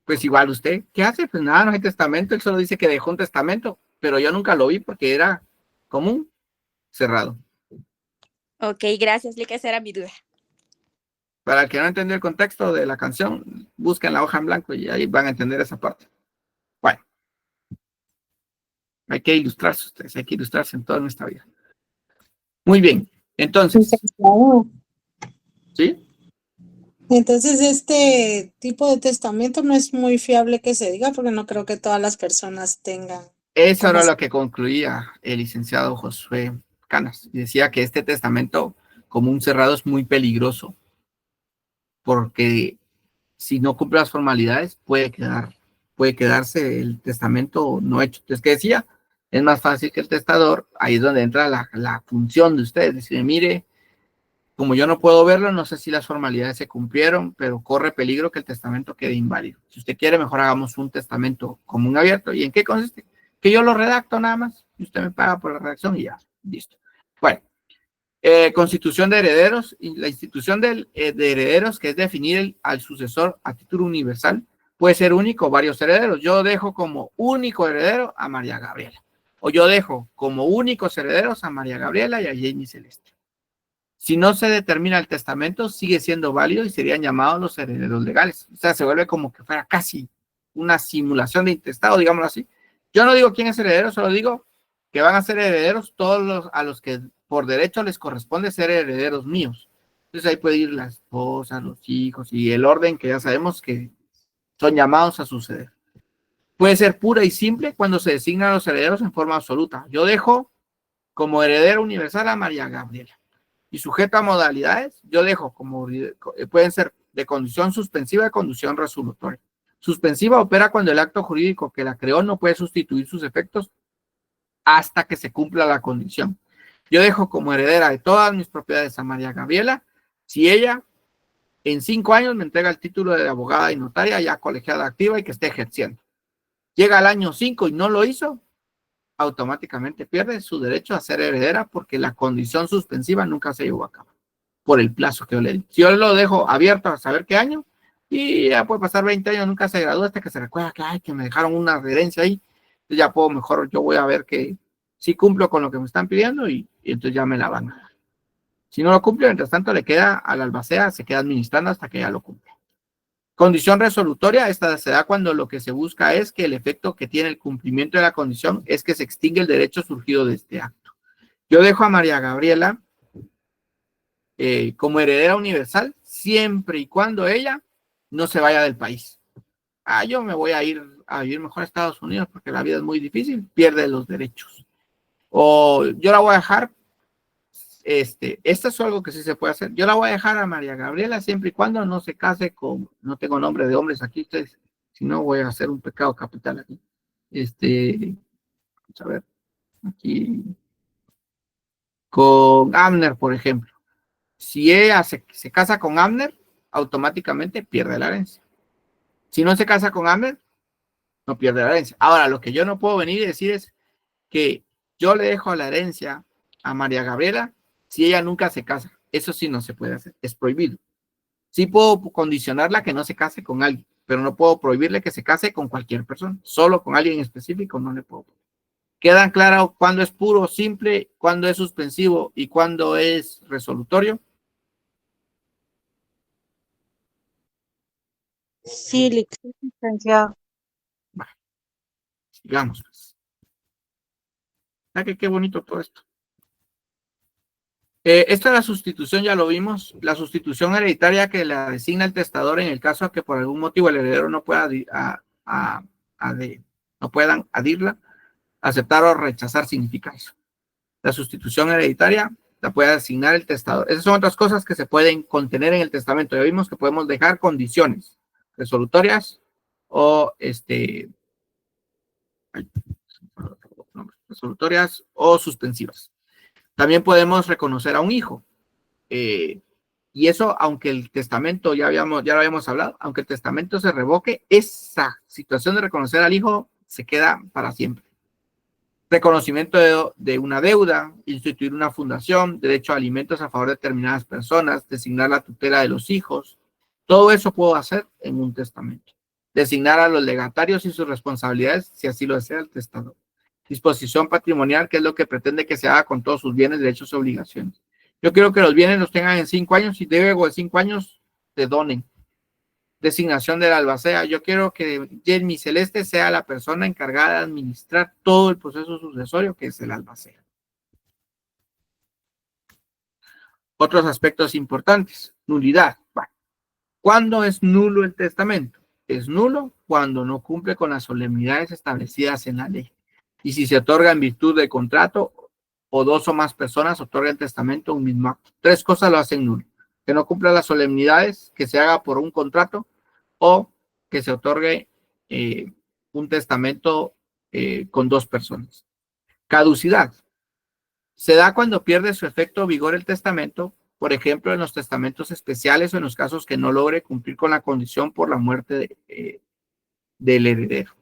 Pues igual usted, ¿qué hace? Pues nada, no hay testamento. Él solo dice que dejó un testamento, pero yo nunca lo vi porque era común cerrado. Ok, gracias, Lick, esa era mi duda. Para el que no entendió el contexto de la canción, busquen la hoja en blanco y ahí van a entender esa parte. Bueno, hay que ilustrarse ustedes, hay que ilustrarse en toda nuestra vida. Muy bien, entonces. ¿Sí? Entonces, este tipo de testamento no es muy fiable que se diga, porque no creo que todas las personas tengan. Eso era lo que concluía el licenciado Josué Canas. Y decía que este testamento común cerrado es muy peligroso, porque si no cumple las formalidades puede quedar puede quedarse el testamento no hecho. Entonces, ¿qué decía? Es más fácil que el testador, ahí es donde entra la función de ustedes, decir, mire, como yo no puedo verlo, no sé si las formalidades se cumplieron, pero corre peligro que el testamento quede inválido. Si usted quiere, mejor hagamos un testamento común abierto. ¿Y en qué consiste? Que yo lo redacto nada más, y usted me paga por la redacción y ya, listo. Bueno, constitución de herederos, y la institución de herederos, que es definir al sucesor a título universal, puede ser único o varios herederos. Yo dejo como único heredero a María Gabriela, o yo dejo como únicos herederos a María Gabriela y a Jamie Celeste. Si no se determina el testamento, sigue siendo válido y serían llamados los herederos legales. O sea, se vuelve como que fuera casi una simulación de intestado, digámoslo así. Yo no digo quién es heredero, solo digo que van a ser herederos todos a los que por derecho les corresponde ser herederos míos. Entonces ahí puede ir la esposa, los hijos y el orden que ya sabemos que son llamados a suceder. Puede ser pura y simple cuando se designan los herederos en forma absoluta. Yo dejo como heredero universal a María Gabriela. Y sujeto a modalidades, yo dejo como pueden ser de condición suspensiva y condición resolutoria. Suspensiva opera cuando el acto jurídico que la creó no puede sustituir sus efectos hasta que se cumpla la condición. Yo dejo como heredera de todas mis propiedades a María Gabriela si ella en 5 años me entrega el título de abogada y notaria ya colegiada activa y que esté ejerciendo. Llega al año 5 y no lo hizo, automáticamente pierde su derecho a ser heredera porque la condición suspensiva nunca se llevó a cabo por el plazo que yo le di. Si yo lo dejo abierto a saber qué año, y ya puede pasar 20 años, nunca se gradúa hasta que se recuerda que, ay, que me dejaron una herencia ahí, entonces ya puedo mejor, yo voy a ver que sí cumplo con lo que me están pidiendo y entonces ya me la van a dar. Si no lo cumple, mientras tanto le queda a la albacea, se queda administrando hasta que ya lo cumple. Condición resolutoria, esta se da cuando lo que se busca es que el efecto que tiene el cumplimiento de la condición es que se extingue el derecho surgido de este acto. Yo dejo a María Gabriela como heredera universal siempre y cuando ella no se vaya del país. Yo me voy a ir a vivir mejor a Estados Unidos porque la vida es muy difícil, pierde los derechos. O yo la voy a dejar, esto es algo que sí se puede hacer, yo la voy a dejar a María Gabriela siempre y cuando no se case con, no tengo nombre de hombres aquí, ustedes, si no voy a hacer un pecado capital aquí. Vamos a ver, aquí, con Abner, por ejemplo. Si ella se casa con Abner, automáticamente pierde la herencia. Si no se casa con Abner, no pierde la herencia. Ahora, lo que yo no puedo venir y decir es que yo le dejo la herencia a María Gabriela si ella nunca se casa. Eso sí no se puede hacer, es prohibido. Sí puedo condicionarla a que no se case con alguien, pero no puedo prohibirle que se case con cualquier persona. Solo con alguien específico no le puedo. ¿Quedan claro cuándo es puro, simple, cuándo es suspensivo y cuándo es resolutorio? Sí, licenciado. Vale. Sigamos. Que qué bonito todo esto. Esta es la sustitución, ya lo vimos. La sustitución hereditaria que la designa el testador en el caso de que por algún motivo el heredero no pueda no puedan adherirla, aceptar o rechazar significa eso. La sustitución hereditaria la puede asignar el testador. Esas son otras cosas que se pueden contener en el testamento. Ya vimos que podemos dejar condiciones resolutorias o resolutorias o suspensivas. También podemos reconocer a un hijo. Y eso, aunque el testamento, ya lo habíamos hablado, aunque el testamento se revoque, esa situación de reconocer al hijo se queda para siempre. Reconocimiento de una deuda, instituir una fundación, derecho a alimentos a favor de determinadas personas, designar la tutela de los hijos. Todo eso puedo hacer en un testamento. Designar a los legatarios y sus responsabilidades, si así lo desea el testador. Disposición patrimonial, que es lo que pretende que se haga con todos sus bienes, derechos y obligaciones. Yo quiero que los bienes los tengan en 5 años y luego de 5 años te donen. Designación de la albacea. Yo quiero que Jamie Celeste sea la persona encargada de administrar todo el proceso sucesorio, que es el albacea. Otros aspectos importantes. Nulidad. Bueno, ¿cuándo es nulo el testamento? Es nulo cuando no cumple con las solemnidades establecidas en la ley. Y si se otorga en virtud de contrato o 2 o más personas otorgan testamento un mismo acto. 3 cosas lo hacen nulo. Que no cumpla las solemnidades, que se haga por un contrato o que se otorgue un testamento con dos personas. Caducidad. Se da cuando pierde su efecto o vigor el testamento, por ejemplo, en los testamentos especiales o en los casos que no logre cumplir con la condición por la muerte del heredero.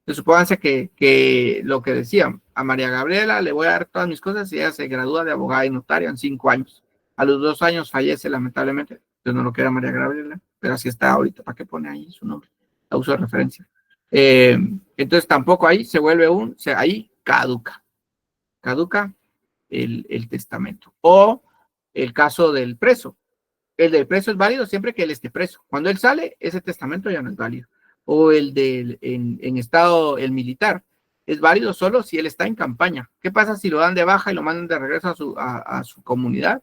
Supónganse que lo que decían, a María Gabriela le voy a dar todas mis cosas y ella se gradúa de abogada y notaria en 5 años. A los 2 años fallece lamentablemente. Yo no lo quiero a María Gabriela, pero así está ahorita. ¿Para qué pone ahí su nombre? La uso de referencia. Entonces tampoco ahí se vuelve ahí caduca el testamento. O el caso del preso. El del preso es válido siempre que él esté preso. Cuando él sale, ese testamento ya no es válido. O el en estado, el militar, es válido solo si él está en campaña. ¿Qué pasa si lo dan de baja y lo mandan de regreso a su comunidad?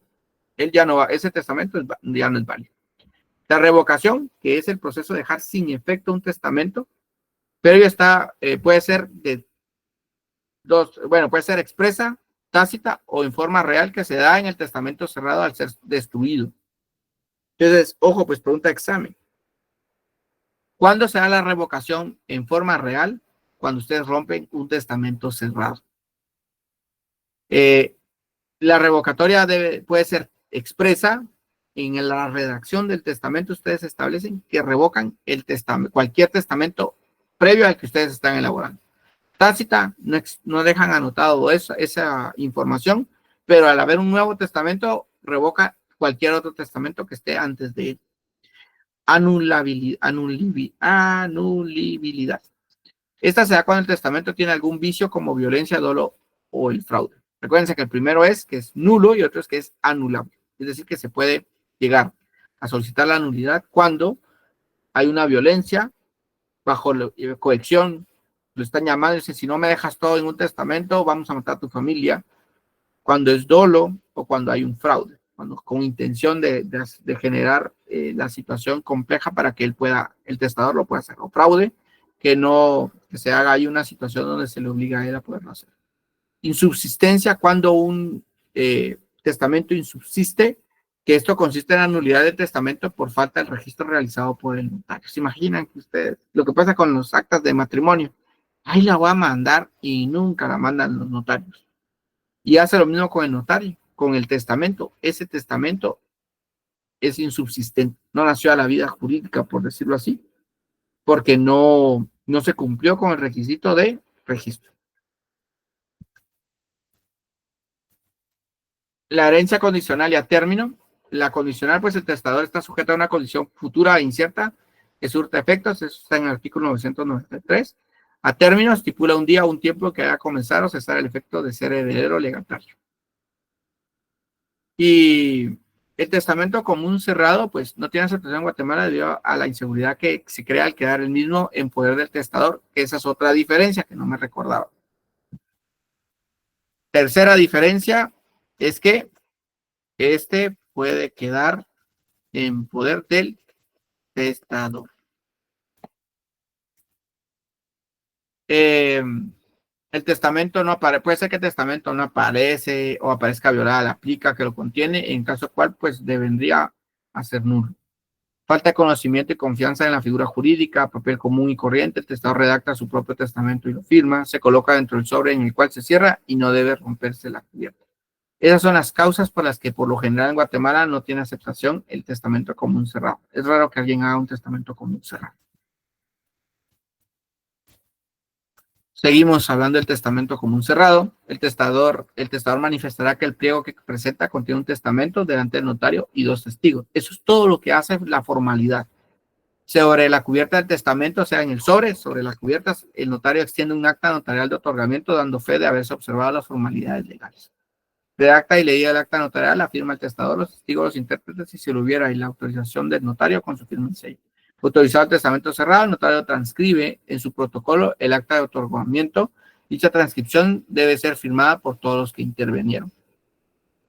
Él ya no va, ese testamento ya no es válido. La revocación, que es el proceso de dejar sin efecto un testamento, pero ya está, puede ser de puede ser expresa, tácita o en forma real, que se da en el testamento cerrado al ser destruido. Entonces, ojo, pues pregunta de examen. ¿Cuándo se da la revocación en forma real? Cuando ustedes rompen un testamento cerrado. La revocatoria puede ser expresa. En la redacción del testamento ustedes establecen que revocan cualquier testamento previo al que ustedes están elaborando. Tácita, no dejan anotado esa información, pero al haber un nuevo testamento, revoca cualquier otro testamento que esté antes de él. Anulibilidad. Esta se da cuando el testamento tiene algún vicio como violencia, dolo o el fraude. Recuérdense que el primero es que es nulo y otro es que es anulable. Es decir, que se puede llegar a solicitar la nulidad cuando hay una violencia bajo coacción. Lo están llamando y dicen, si no me dejas todo en un testamento, vamos a matar a tu familia. Cuando es dolo o cuando hay un fraude, con intención de generar la situación compleja para que el testador lo pueda hacer. O fraude, que se haga ahí una situación donde se le obliga a él a poderlo hacer. Insubsistencia, cuando un testamento insubsiste, que esto consiste en la nulidad del testamento por falta del registro realizado por el notario. ¿Se imaginan que ustedes, lo que pasa con los actas de matrimonio? Ahí la voy a mandar y nunca la mandan los notarios. Y hace lo mismo con el notario, con el testamento. Ese testamento es insubsistente, no nació a la vida jurídica, por decirlo así, porque no se cumplió con el requisito de registro. La herencia condicional y a término. La condicional, pues el testador está sujeto a una condición futura e incierta que surta efectos, eso está en el artículo 993. A término estipula un día o un tiempo que haga comenzar o cesar el efecto de ser heredero legatario. Y el testamento común cerrado, pues no tiene aceptación en Guatemala debido a la inseguridad que se crea al quedar el mismo en poder del testador. Esa es otra diferencia que no me recordaba. Tercera diferencia es que este puede quedar en poder del testador. El testamento no aparece, puede ser que el testamento no aparece o aparezca violada la plica que lo contiene, en caso cual pues debería ser nulo. Falta de conocimiento y confianza en la figura jurídica, papel común y corriente, el testador redacta su propio testamento y lo firma, se coloca dentro del sobre en el cual se cierra y no debe romperse la cubierta. Esas son las causas por las que por lo general en Guatemala no tiene aceptación el testamento común cerrado. Es raro que alguien haga un testamento común cerrado. Seguimos hablando del testamento común cerrado. El testador manifestará que el pliego que presenta contiene un testamento delante del notario y 2 testigos. Eso es todo lo que hace la formalidad. Sobre la cubierta del testamento, o sea, en el sobre las cubiertas, el notario extiende un acta notarial de otorgamiento dando fe de haberse observado las formalidades legales. Redacta y leía el acta notarial, la firma el testador, los testigos, los intérpretes, y si lo hubiera, y la autorización del notario con su firma en sello. Autorizado el testamento cerrado, el notario transcribe en su protocolo el acta de otorgamiento. Dicha transcripción debe ser firmada por todos los que intervinieron.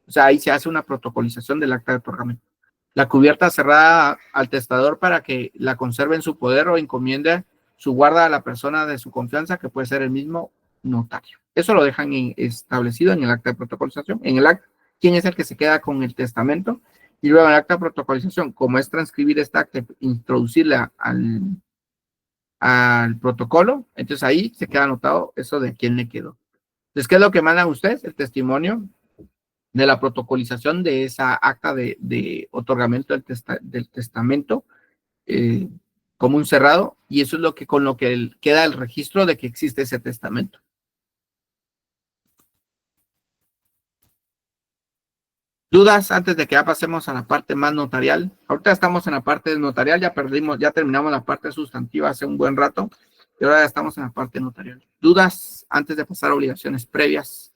O sea, ahí se hace una protocolización del acta de otorgamiento. La cubierta cerrada al testador para que la conserve en su poder o encomiende su guarda a la persona de su confianza, que puede ser el mismo notario. Eso lo dejan establecido en el acta de protocolización. En el acta, ¿quién es el que se queda con el testamento? Y luego en el acta de protocolización, como es transcribir esta acta, introducirla al al protocolo, entonces ahí se queda anotado eso de quién le quedó. Entonces, ¿qué es lo que mandan ustedes? El testimonio de la protocolización de esa acta de otorgamiento del testamento común cerrado, y eso es lo que con lo que queda el registro de que existe ese testamento. ¿Dudas antes de que ya pasemos a la parte más notarial? Ahorita estamos en la parte notarial, ya terminamos la parte sustantiva hace un buen rato, y ahora ya estamos en la parte notarial. ¿Dudas antes de pasar a obligaciones previas?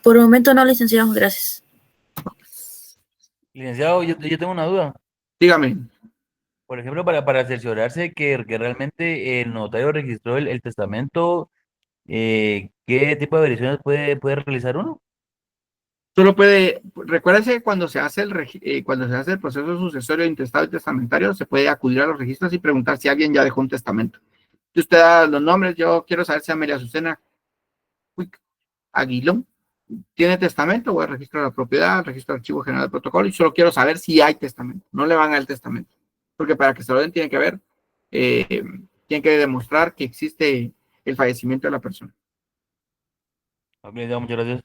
Por el momento no, licenciado, gracias. Licenciado, yo tengo una duda. Dígame. Por ejemplo, para cerciorarse que realmente el notario registró el testamento, ¿qué tipo de verificaciones puede realizar uno? Solo puede, recuérdese que cuando se hace el proceso sucesorio, intestado y testamentario, se puede acudir a los registros y preguntar si alguien ya dejó un testamento. Si usted da los nombres, yo quiero saber si Amelia Azucena Aguilón tiene testamento, voy al registro de la propiedad, al registro de archivo general del protocolo, y solo quiero saber si hay testamento. No le van al testamento, porque para que se lo den tiene que demostrar que existe el fallecimiento de la persona. Ok, muchas gracias.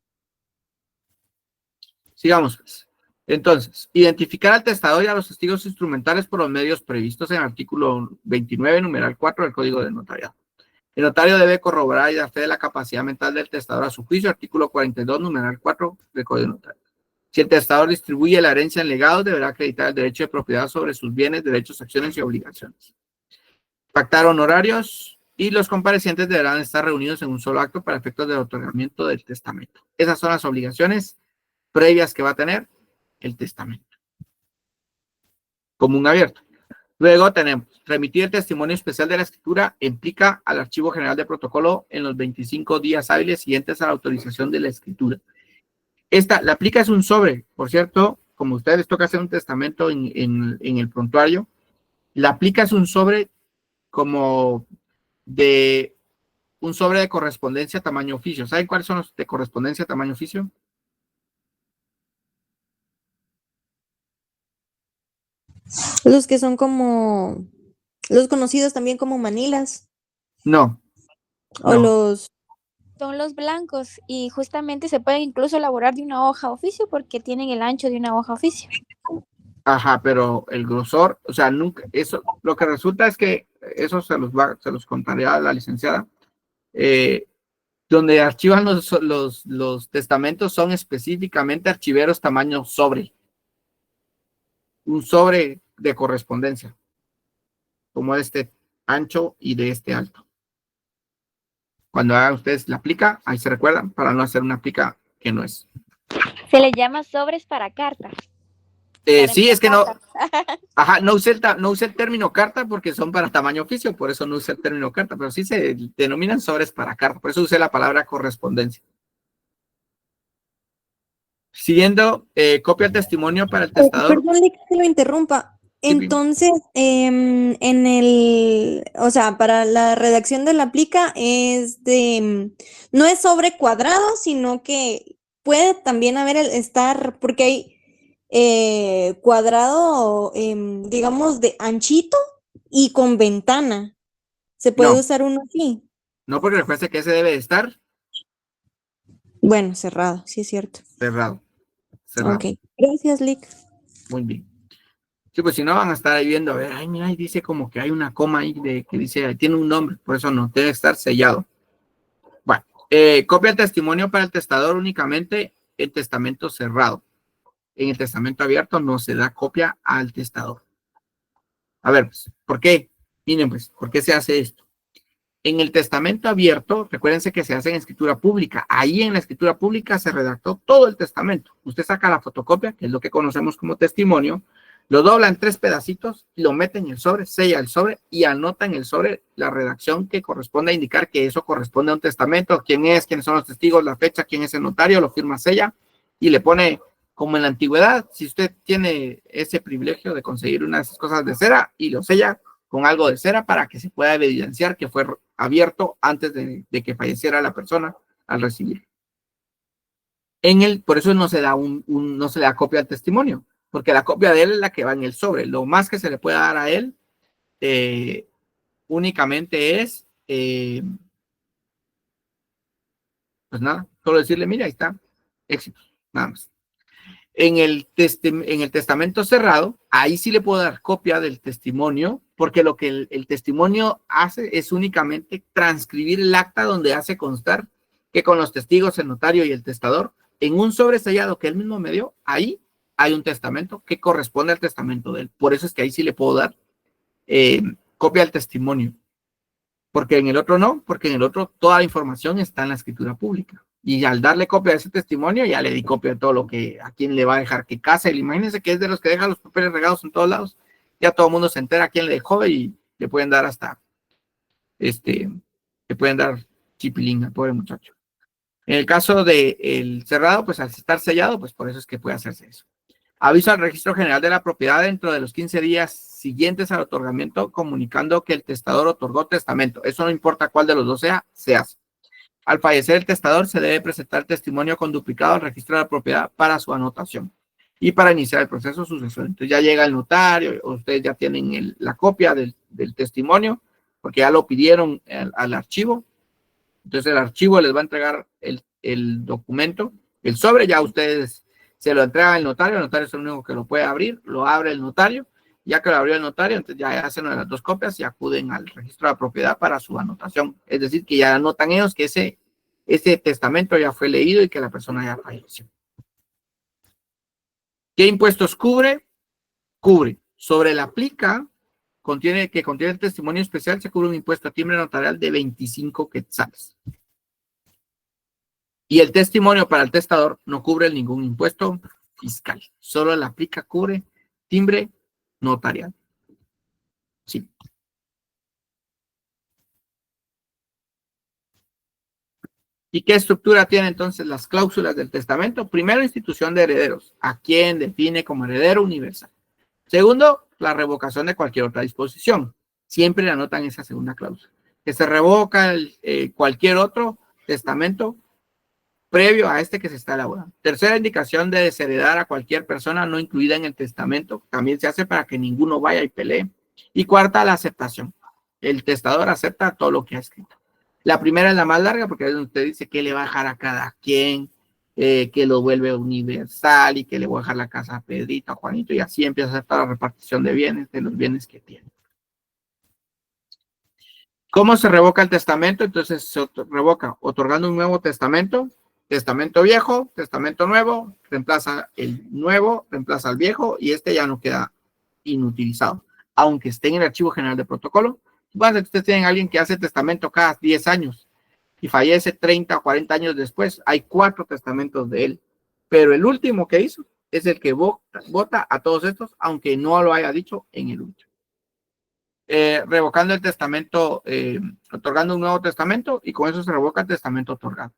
Sigamos, pues. Entonces, identificar al testador y a los testigos instrumentales por los medios previstos en el artículo 29, numeral 4 del Código de Notariado. El notario debe corroborar y dar fe de la capacidad mental del testador a su juicio, artículo 42, numeral 4 del Código de Notariado. Si el testador distribuye la herencia en legados, deberá acreditar el derecho de propiedad sobre sus bienes, derechos, acciones y obligaciones. Pactar honorarios, y los comparecientes deberán estar reunidos en un solo acto para efectos del otorgamiento del testamento. Esas son las obligaciones previas que va a tener el testamento común abierto. Luego tenemos remitir el testimonio especial de la escritura implica al Archivo General de Protocolo en los 25 días hábiles siguientes a la autorización de la escritura. La plica es un sobre, por cierto, como a ustedes les toca hacer un testamento en el prontuario, la plica es un sobre como de un sobre de correspondencia tamaño oficio. ¿Saben cuáles son los de correspondencia tamaño oficio? Los que son como los conocidos también como manilas. No. O los... Son los blancos y justamente se pueden incluso elaborar de una hoja oficio porque tienen el ancho de una hoja oficio. Ajá, pero el grosor, o sea, nunca, eso, lo que resulta es que eso se los contaré a la licenciada, donde archivan los testamentos son específicamente archiveros tamaño sobre, un sobre de correspondencia, como de este ancho y de este alto. Cuando hagan ustedes la plica, ahí se recuerdan, para no hacer una plica que no es. Se le llama sobres para cartas. Sí, es que no, ajá, no usé el término carta porque son para tamaño oficio, por eso no usé el término carta, pero sí se denominan sobres para carta, por eso usé la palabra correspondencia. Siguiendo, copia el testimonio para el testador. Perdón que lo interrumpa. Entonces, o sea, para la redacción de la plica no es sobre cuadrado, sino que puede también estar, porque hay cuadrado, digamos, de anchito y con ventana. ¿Se puede usar uno así? No, porque recuerde que ese debe de estar. Bueno, cerrado, sí es cierto. Cerrado. Ok, gracias, Lick. Muy bien. Sí, pues si no van a estar ahí viendo, a ver, ay, mira, ahí dice como que hay una coma ahí que dice, tiene un nombre, por eso no, debe estar sellado. Bueno, copia el testimonio para el testador únicamente el testamento cerrado. En el testamento abierto no se da copia al testador. A ver, pues, ¿por qué? Miren, pues, ¿por qué se hace esto? En el testamento abierto, recuérdense que se hace en escritura pública. Ahí en la escritura pública se redactó todo el testamento. Usted saca la fotocopia, que es lo que conocemos como testimonio, lo dobla en 3 pedacitos, lo mete en el sobre, sella el sobre y anota en el sobre la redacción que corresponde a indicar que eso corresponde a un testamento, quién es, quiénes son los testigos, la fecha, quién es el notario, lo firma, sella y le pone, como en la antigüedad, si usted tiene ese privilegio de conseguir unas cosas de cera y lo sella con algo de cera para que se pueda evidenciar que fue abierto antes de que falleciera la persona al recibir. Por eso no se da no se le da copia al testimonio, porque la copia de él es la que va en el sobre. Lo más que se le puede dar a él únicamente es, pues nada, solo decirle, mira, ahí está, éxito, nada más. En el testamento cerrado, ahí sí le puedo dar copia del testimonio, porque lo que el testimonio hace es únicamente transcribir el acta donde hace constar que con los testigos, el notario y el testador, en un sobresellado que él mismo me dio, ahí hay un testamento que corresponde al testamento de él. Por eso es que ahí sí le puedo dar copia del testimonio, porque en el otro no, porque en el otro toda la información está en la escritura pública. Y al darle copia de ese testimonio, ya le di copia de todo lo que, a quién le va a dejar que case. Imagínense que es de los que dejan los papeles regados en todos lados. Ya todo el mundo se entera a quién le dejó y le pueden dar hasta, le pueden dar chipilinga, pobre muchacho. En el caso del cerrado, pues al estar sellado, pues por eso es que puede hacerse eso. Aviso al Registro General de la Propiedad dentro de los 15 días siguientes al otorgamiento, comunicando que el testador otorgó testamento. Eso no importa cuál de los dos sea, se hace. Al fallecer el testador, se debe presentar testimonio con duplicado al registro de la propiedad para su anotación y para iniciar el proceso sucesorio. Entonces ya llega el notario, ustedes ya tienen la copia del testimonio, porque ya lo pidieron al archivo. Entonces el archivo les va a entregar el documento, el sobre, ya ustedes se lo entregan al notario. El notario es el único que lo puede abrir, lo abre el notario. Ya que lo abrió el notario, entonces ya hacen las dos copias y acuden al registro de la propiedad para su anotación. Es decir, que ya anotan ellos que ese testamento ya fue leído y que la persona ya falleció. ¿Qué impuestos cubre? Cubre. Sobre la plica que contiene el testimonio especial, se cubre un impuesto a timbre notarial de 25 quetzales. Y el testimonio para el testador no cubre ningún impuesto fiscal. Solo la plica cubre timbre notarial. Sí. ¿Y qué estructura tiene entonces las cláusulas del testamento? Primero, institución de herederos. ¿A quién define como heredero universal? Segundo, la revocación de cualquier otra disposición. Siempre anotan esa segunda cláusula. Que se revoca cualquier otro testamento previo a este que se está elaborando. Tercera indicación de desheredar a cualquier persona no incluida en el testamento. También se hace para que ninguno vaya y pelee. Y cuarta, la aceptación. El testador acepta todo lo que ha escrito. La primera es la más larga porque es donde usted dice que le va a dejar a cada quien, que lo vuelve universal y que le voy a dejar la casa a Pedrito, a Juanito, y así empieza a hacer toda la repartición de bienes, de los bienes que tiene. ¿Cómo se revoca el testamento? Entonces se revoca otorgando un nuevo testamento, testamento viejo, testamento nuevo, reemplaza el nuevo, reemplaza al viejo y este ya no queda inutilizado, aunque esté en el archivo general de protocolo. Supongo que ustedes tienen a alguien que hace testamento cada 10 años y fallece 30 o 40 años después. Hay 4 testamentos de él, pero el último que hizo es el que vota a todos estos, aunque no lo haya dicho en el último. Revocando el testamento, otorgando un nuevo testamento y con eso se revoca el testamento otorgado.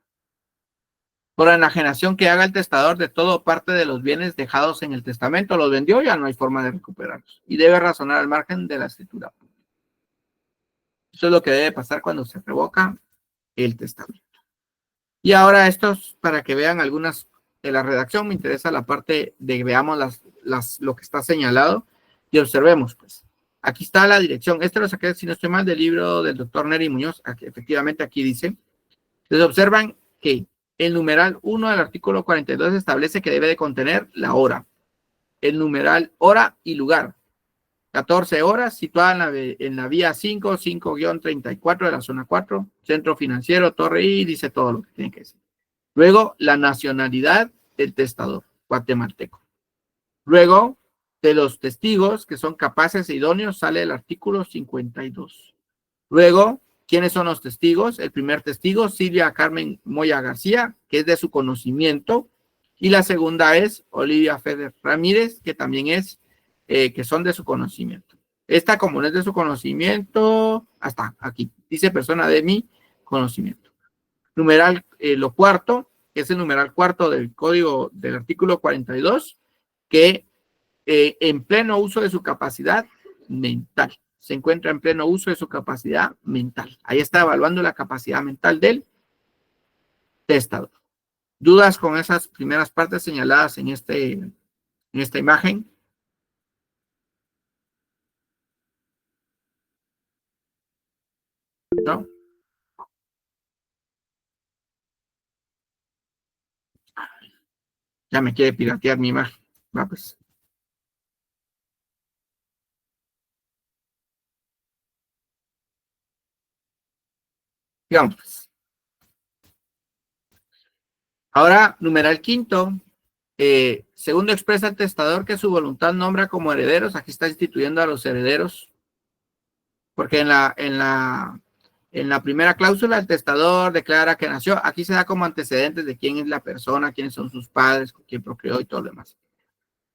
Por enajenación que haga el testador de todo parte de los bienes dejados en el testamento, los vendió, ya no hay forma de recuperarlos y debe razonar al margen de la escritura. Eso es lo que debe pasar cuando se revoca el testamento. Y ahora estos, para que vean algunas de la redacción, me interesa la parte de que veamos lo que está señalado y observemos, pues. Aquí está la dirección. Este lo saqué, si no estoy mal, del libro del doctor Neri Muñoz. Aquí, efectivamente, aquí dice. Entonces observan que el numeral 1 del artículo 42 establece que debe de contener la hora. El numeral hora y lugar. 14 horas, situada en la vía 5-34 de la zona 4, centro financiero, Torre I, dice todo lo que tiene que decir. Luego, la nacionalidad del testador, guatemalteco. Luego, de los testigos que son capaces e idóneos, sale el artículo 52. Luego, ¿quiénes son los testigos? El primer testigo, Silvia Carmen Moya García, que es de su conocimiento, y la segunda es Olivia Feder Ramírez, que también es que son de su conocimiento. Esta, como no es de su conocimiento, hasta aquí, dice persona de mi conocimiento. Numeral, lo cuarto, que es el numeral cuarto del código del artículo 42, que en pleno uso de su capacidad mental, se encuentra en pleno uso de su capacidad mental. Ahí está evaluando la capacidad mental del testador. ¿Dudas con esas primeras partes señaladas en esta imagen? ¿no? Ya me quiere piratear mi imagen. Va, pues. Digamos, pues. Ahora, numeral quinto. Segundo, expresa el testador que su voluntad nombra como herederos. Aquí está instituyendo a los herederos. Porque en la primera cláusula el testador declara que nació. Aquí se da como antecedentes de quién es la persona, quiénes son sus padres, quién procreó y todo lo demás.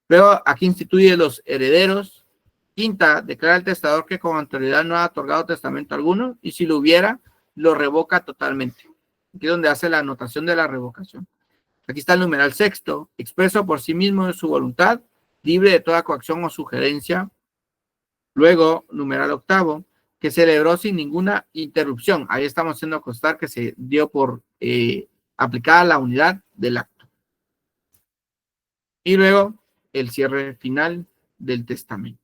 Luego aquí instituye los herederos. Quinta, declara el testador que con anterioridad no ha otorgado testamento alguno y si lo hubiera, lo revoca totalmente. Aquí es donde hace la anotación de la revocación. Aquí está el numeral sexto, expreso por sí mismo de su voluntad, libre de toda coacción o sugerencia. Luego, numeral octavo, que celebró sin ninguna interrupción. Ahí estamos haciendo constar que se dio por aplicada la unidad del acto. Y luego, el cierre final del testamento.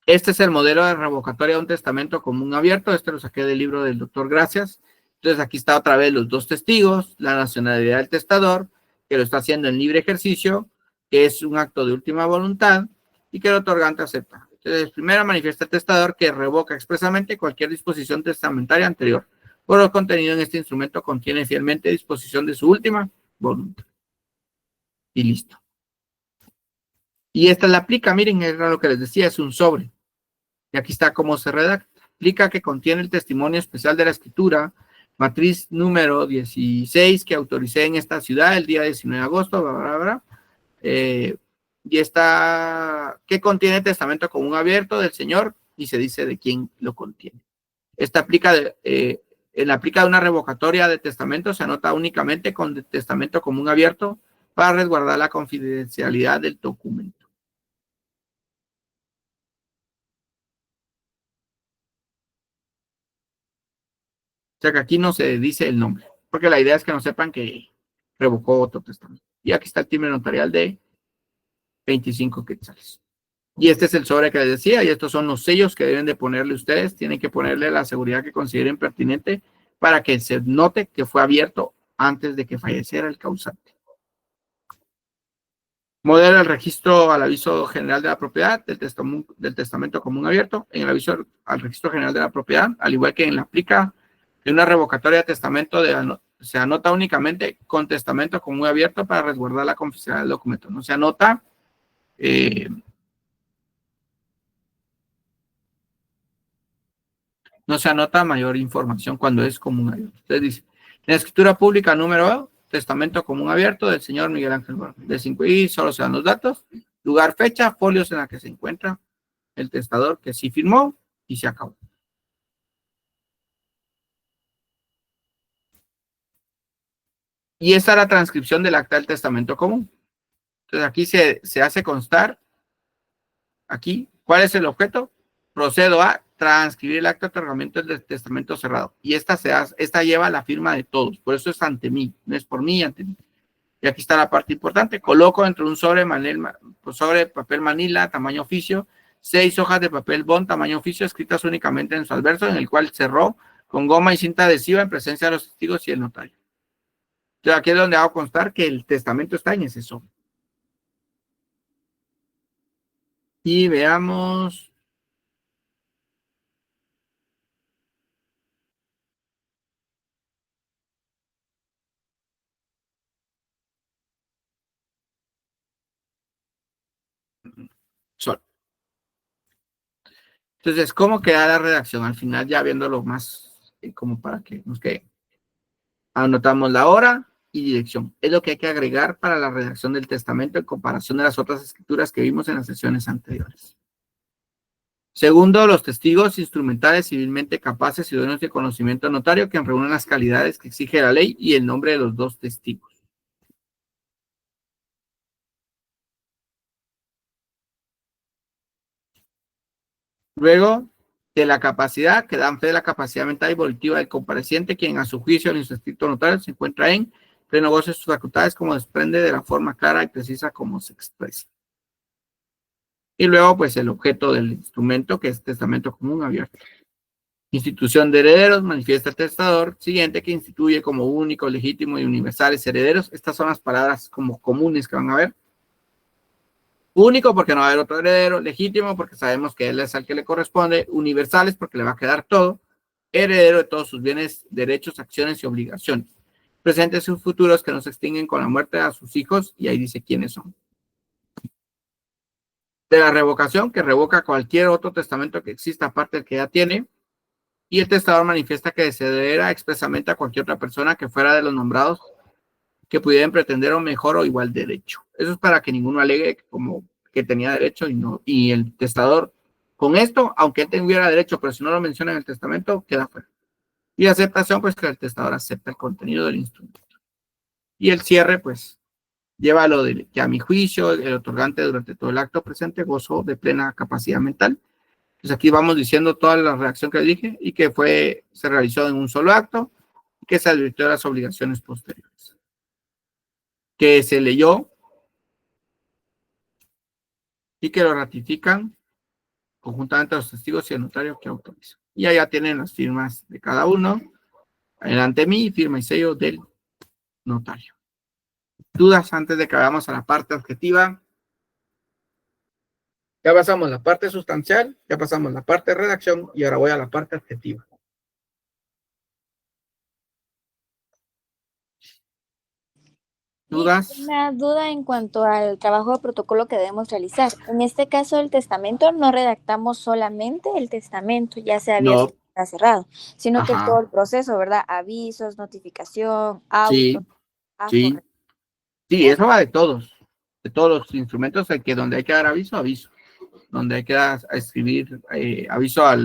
Este es el modelo de revocatoria de un testamento común abierto. Este lo saqué del libro del doctor Gracias. Entonces aquí está otra vez los dos testigos, la nacionalidad del testador, que lo está haciendo en libre ejercicio, que es un acto de última voluntad y que el otorgante acepta. Entonces, primero manifiesta el testador que revoca expresamente cualquier disposición testamentaria anterior. Por lo contenido en este instrumento contiene fielmente disposición de su última voluntad. Y listo. Y esta la aplica, miren, era lo que les decía, es un sobre. Y aquí está cómo se redacta. Aplica que contiene el testimonio especial de la escritura, matriz número 16, que autoricé en esta ciudad el día 19 de agosto, bla, bla, bla. Y está, que contiene testamento común abierto del Señor, y se dice de quién lo contiene. Esta aplica, en la aplica de una revocatoria de testamento, se anota únicamente con testamento común abierto para resguardar la confidencialidad del documento. O sea que aquí no se dice el nombre, porque la idea es que no sepan que revocó otro testamento. Y aquí está el timbre notarial de 25 quetzales. Y este es el sobre que les decía, y estos son los sellos que deben de ponerle ustedes. Tienen que ponerle la seguridad que consideren pertinente para que se note que fue abierto antes de que falleciera el causante. Modela el registro al aviso general de la propiedad del testamento común abierto. En el aviso al registro general de la propiedad, al igual que en la aplica de una revocatoria de testamento, se anota únicamente con testamento común abierto para resguardar la confidencialidad del documento. No se anota no se anota mayor información cuando es común abierto. Entonces dice, en la escritura pública número testamento común abierto del señor Miguel Ángel Vargas. De 5 y solo se dan los datos, lugar, fecha, folios en la que se encuentra el testador que sí firmó y se acabó. Y esta es la transcripción del acta del testamento común. Entonces aquí se hace constar, aquí, ¿cuál es el objeto? Procedo a transcribir el acta de otorgamiento del testamento cerrado. Y esta lleva la firma de todos. Por eso es ante mí. No es por mí, ante mí. Y aquí está la parte importante. Coloco dentro de un sobre papel manila, tamaño oficio, 6 hojas de papel bond, tamaño oficio, escritas únicamente en su adverso, en el cual cerró con goma y cinta adhesiva en presencia de los testigos y el notario. Entonces aquí es donde hago constar que el testamento está en ese sobre. Y veamos. Sol. Entonces, ¿cómo queda la redacción? Al final, ya viéndolo más, como para que nos quede. Anotamos la hora y dirección. Es lo que hay que agregar para la redacción del testamento en comparación de las otras escrituras que vimos en las sesiones anteriores. Segundo, los testigos instrumentales civilmente capaces y dueños de conocimiento notario que reúnen las calidades que exige la ley y el nombre de los dos testigos. Luego, de la capacidad, que dan fe de la capacidad mental y volitiva del compareciente, quien a su juicio en su escrito notario se encuentra en pleno goce de sus facultades, como desprende de la forma clara y precisa como se expresa. Y luego, pues, el objeto del instrumento, que es testamento común abierto. Institución de herederos, manifiesta el testador siguiente que instituye como único, legítimo y universales herederos. Estas son las palabras como comunes que van a ver. Único porque no va a haber otro heredero, legítimo porque sabemos que él es al que le corresponde, universales porque le va a quedar todo, heredero de todos sus bienes, derechos, acciones y obligaciones. Presentes y futuros que no se extinguen con la muerte de sus hijos, y ahí dice quiénes son. De la revocación, que revoca cualquier otro testamento que exista aparte del que ya tiene. Y el testador manifiesta que cederá expresamente a cualquier otra persona que fuera de los nombrados que pudieran pretender un mejor o igual derecho. Eso es para que ninguno alegue como que tenía derecho y el testador con esto, aunque él tuviera derecho, pero si no lo menciona en el testamento, queda fuera. Y aceptación, pues que el testador acepta el contenido del instrumento. Y el cierre, pues, lleva lo de que a mi juicio el otorgante durante todo el acto presente gozó de plena capacidad mental. Pues aquí vamos diciendo toda la redacción que dije y que se realizó en un solo acto y que se advirtió de las obligaciones posteriores. Que se leyó y que lo ratifican conjuntamente los testigos y el notario que autoriza. Y allá tienen las firmas de cada uno. Adelante mí, firma y sello del notario. ¿Dudas antes de que vayamos a la parte objetiva? Ya pasamos la parte sustancial, ya pasamos la parte de redacción y ahora voy a la parte objetiva. ¿Dudas? Una duda en cuanto al trabajo de protocolo que debemos realizar. En este caso del testamento no redactamos solamente el testamento, ya sea abierto o ya cerrado, sino que todo el proceso, ¿verdad? Avisos, notificación, auto. Sí, eso va de todos los instrumentos, que donde hay que dar aviso, aviso. Donde hay que escribir aviso a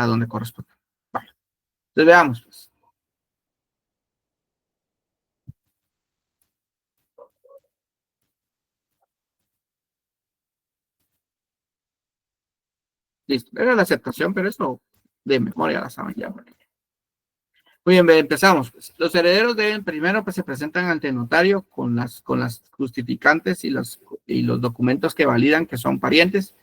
donde corresponde. Vale. Entonces veamos, pues. Listo, era la aceptación, pero eso de memoria la saben ya. Muy bien, empezamos. Pues. Los herederos deben primero, pues se presentan ante el notario con las justificantes y los documentos que validan que son parientes.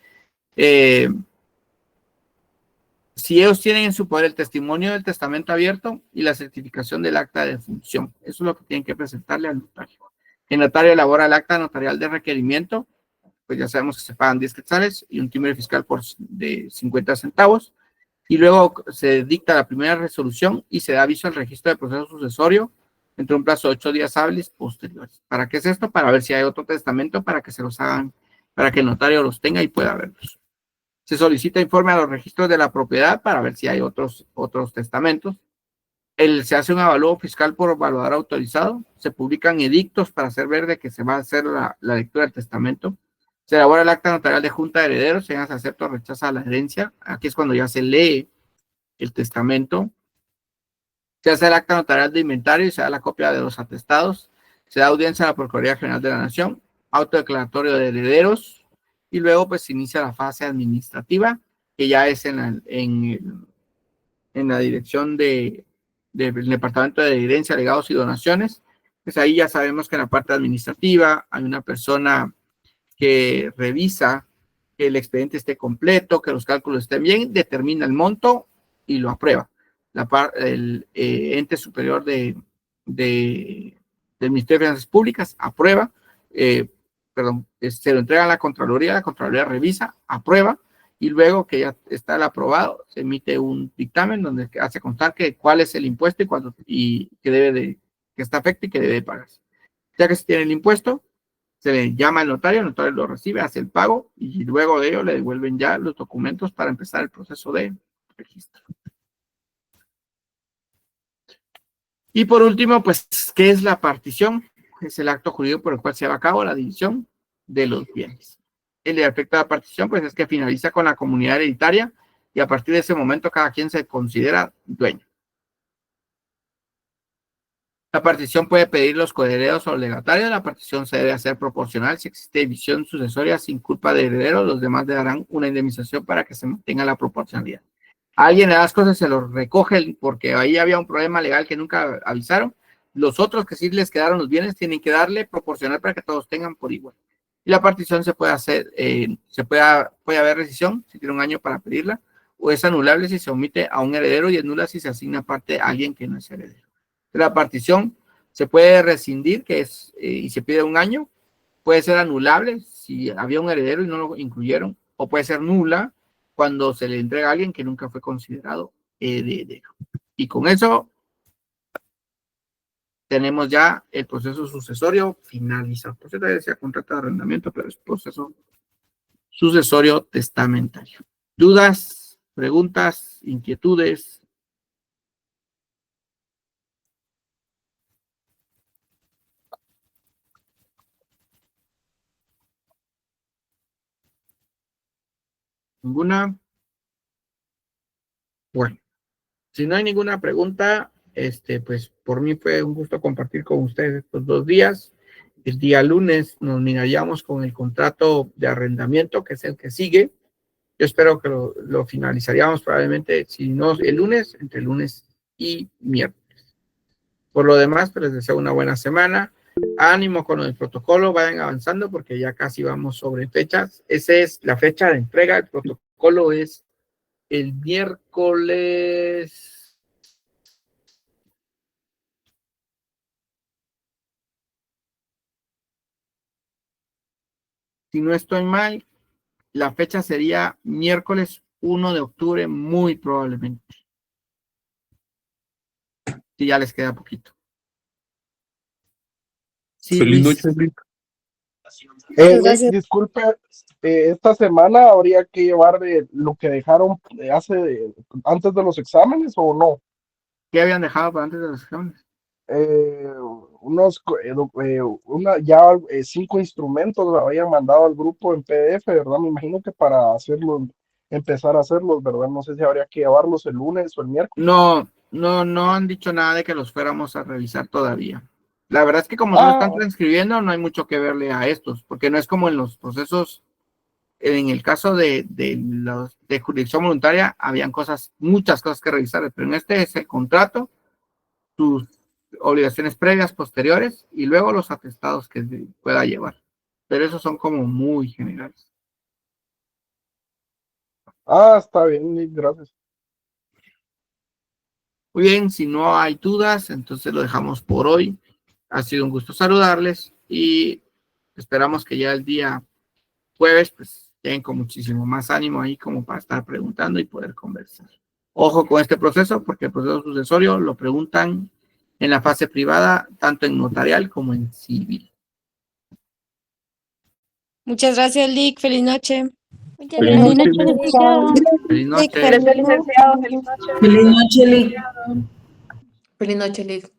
Si ellos tienen en su poder el testimonio del testamento abierto y la certificación del acta de defunción, eso es lo que tienen que presentarle al notario. El notario elabora el acta notarial de requerimiento, pues ya sabemos que se pagan 10 quetzales y un timbre fiscal de 50 centavos. Y luego se dicta la primera resolución y se da aviso al registro de proceso sucesorio entre un plazo de 8 días hábiles posteriores. ¿Para qué es esto? Para ver si hay otro testamento para que se los hagan, para que el notario los tenga y pueda verlos. Se solicita informe a los registros de la propiedad para ver si hay otros testamentos. Se hace un avalúo fiscal por evaluador autorizado. Se publican edictos para hacer ver de que se va a hacer la lectura del testamento. Se elabora el acta notarial de junta de herederos, se acepta o rechaza la herencia. Aquí es cuando ya se lee el testamento. Se hace el acta notarial de inventario y se da la copia de los atestados. Se da audiencia a la Procuraduría General de la Nación, auto declaratorio de herederos, y luego pues se inicia la fase administrativa, que ya es en la dirección del Departamento de Herencia, Legados y Donaciones. Pues ahí ya sabemos que en la parte administrativa hay una persona que revisa que el expediente esté completo, que los cálculos estén bien, determina el monto y lo aprueba. El ente superior del Ministerio de Finanzas Públicas aprueba, se lo entrega a la Contraloría revisa, aprueba, y luego que ya está el aprobado, se emite un dictamen donde hace constar cuál es el impuesto y que está afecto y que debe pagarse. Ya que se tiene el impuesto, se le llama al notario, el notario lo recibe, hace el pago y luego de ello le devuelven ya los documentos para empezar el proceso de registro. Y por último, pues, ¿qué es la partición? Es el acto jurídico por el cual se lleva a cabo la división de los bienes. El efecto de la partición, pues, es que finaliza con la comunidad hereditaria y a partir de ese momento cada quien se considera dueño. La partición puede pedir los coherederos o legatarios. La partición se debe hacer proporcional. Si existe división sucesoria sin culpa de herederos, los demás le darán una indemnización para que se mantenga la proporcionalidad. A alguien de las cosas se los recoge porque ahí había un problema legal que nunca avisaron. Los otros que sí les quedaron los bienes tienen que darle proporcional para que todos tengan por igual. Y la partición se puede hacer, puede haber rescisión si tiene un año para pedirla, o es anulable si se omite a un heredero y es nula si se asigna parte a alguien que no es heredero. La partición se puede rescindir, que es, y se pide un año, puede ser anulable si había un heredero y no lo incluyeron, o puede ser nula cuando se le entrega a alguien que nunca fue considerado heredero. Y con eso tenemos ya el proceso sucesorio finalizado. Por cierto, decía contrato de arrendamiento, pero es proceso sucesorio testamentario. ¿Dudas, preguntas, inquietudes? ¿Ninguna? Bueno, si no hay ninguna pregunta, pues por mí fue un gusto compartir con ustedes estos 2 días. El día lunes nos miraríamos con el contrato de arrendamiento, que es el que sigue. Yo espero que lo finalizaríamos probablemente, si no el lunes, entre lunes y miércoles. Por lo demás, pues les deseo una buena semana. Ánimo con el protocolo, vayan avanzando porque ya casi vamos sobre fechas. Esa es la fecha de entrega. El protocolo es el miércoles. Si no estoy mal, la fecha sería miércoles 1 de octubre, muy probablemente. Si ya les queda poquito. Sí, Feliz Luis. noche, Luis. Gracias. Disculpe, esta semana habría que llevar lo que dejaron antes de los exámenes o no. ¿Qué habían dejado para antes de los exámenes? Ya 5 instrumentos los habían mandado al grupo en PDF, ¿verdad? Me imagino que para empezar a hacerlos, ¿verdad? No sé si habría que llevarlos el lunes o el miércoles. No han dicho nada de que los fuéramos a revisar todavía. La verdad es que como no están transcribiendo, no hay mucho que verle a estos, porque no es como en los procesos, en el caso de jurisdicción voluntaria, habían muchas cosas que revisar, pero en este es el contrato, sus obligaciones previas, posteriores, y luego los atestados que pueda llevar. Pero esos son como muy generales. Está bien, gracias. Muy bien, si no hay dudas, entonces lo dejamos por hoy. Ha sido un gusto saludarles y esperamos que ya el día jueves pues lleguen con muchísimo más ánimo ahí como para estar preguntando y poder conversar. Ojo con este proceso porque el proceso sucesorio lo preguntan en la fase privada, tanto en notarial como en civil. Muchas gracias, Lick. Feliz noche. Muchas Feliz gracias. noche, Feliz noche, licenciado. Feliz noche. Gracias, licenciado. Feliz noche. Feliz noche, Lick. Feliz noche, Lick.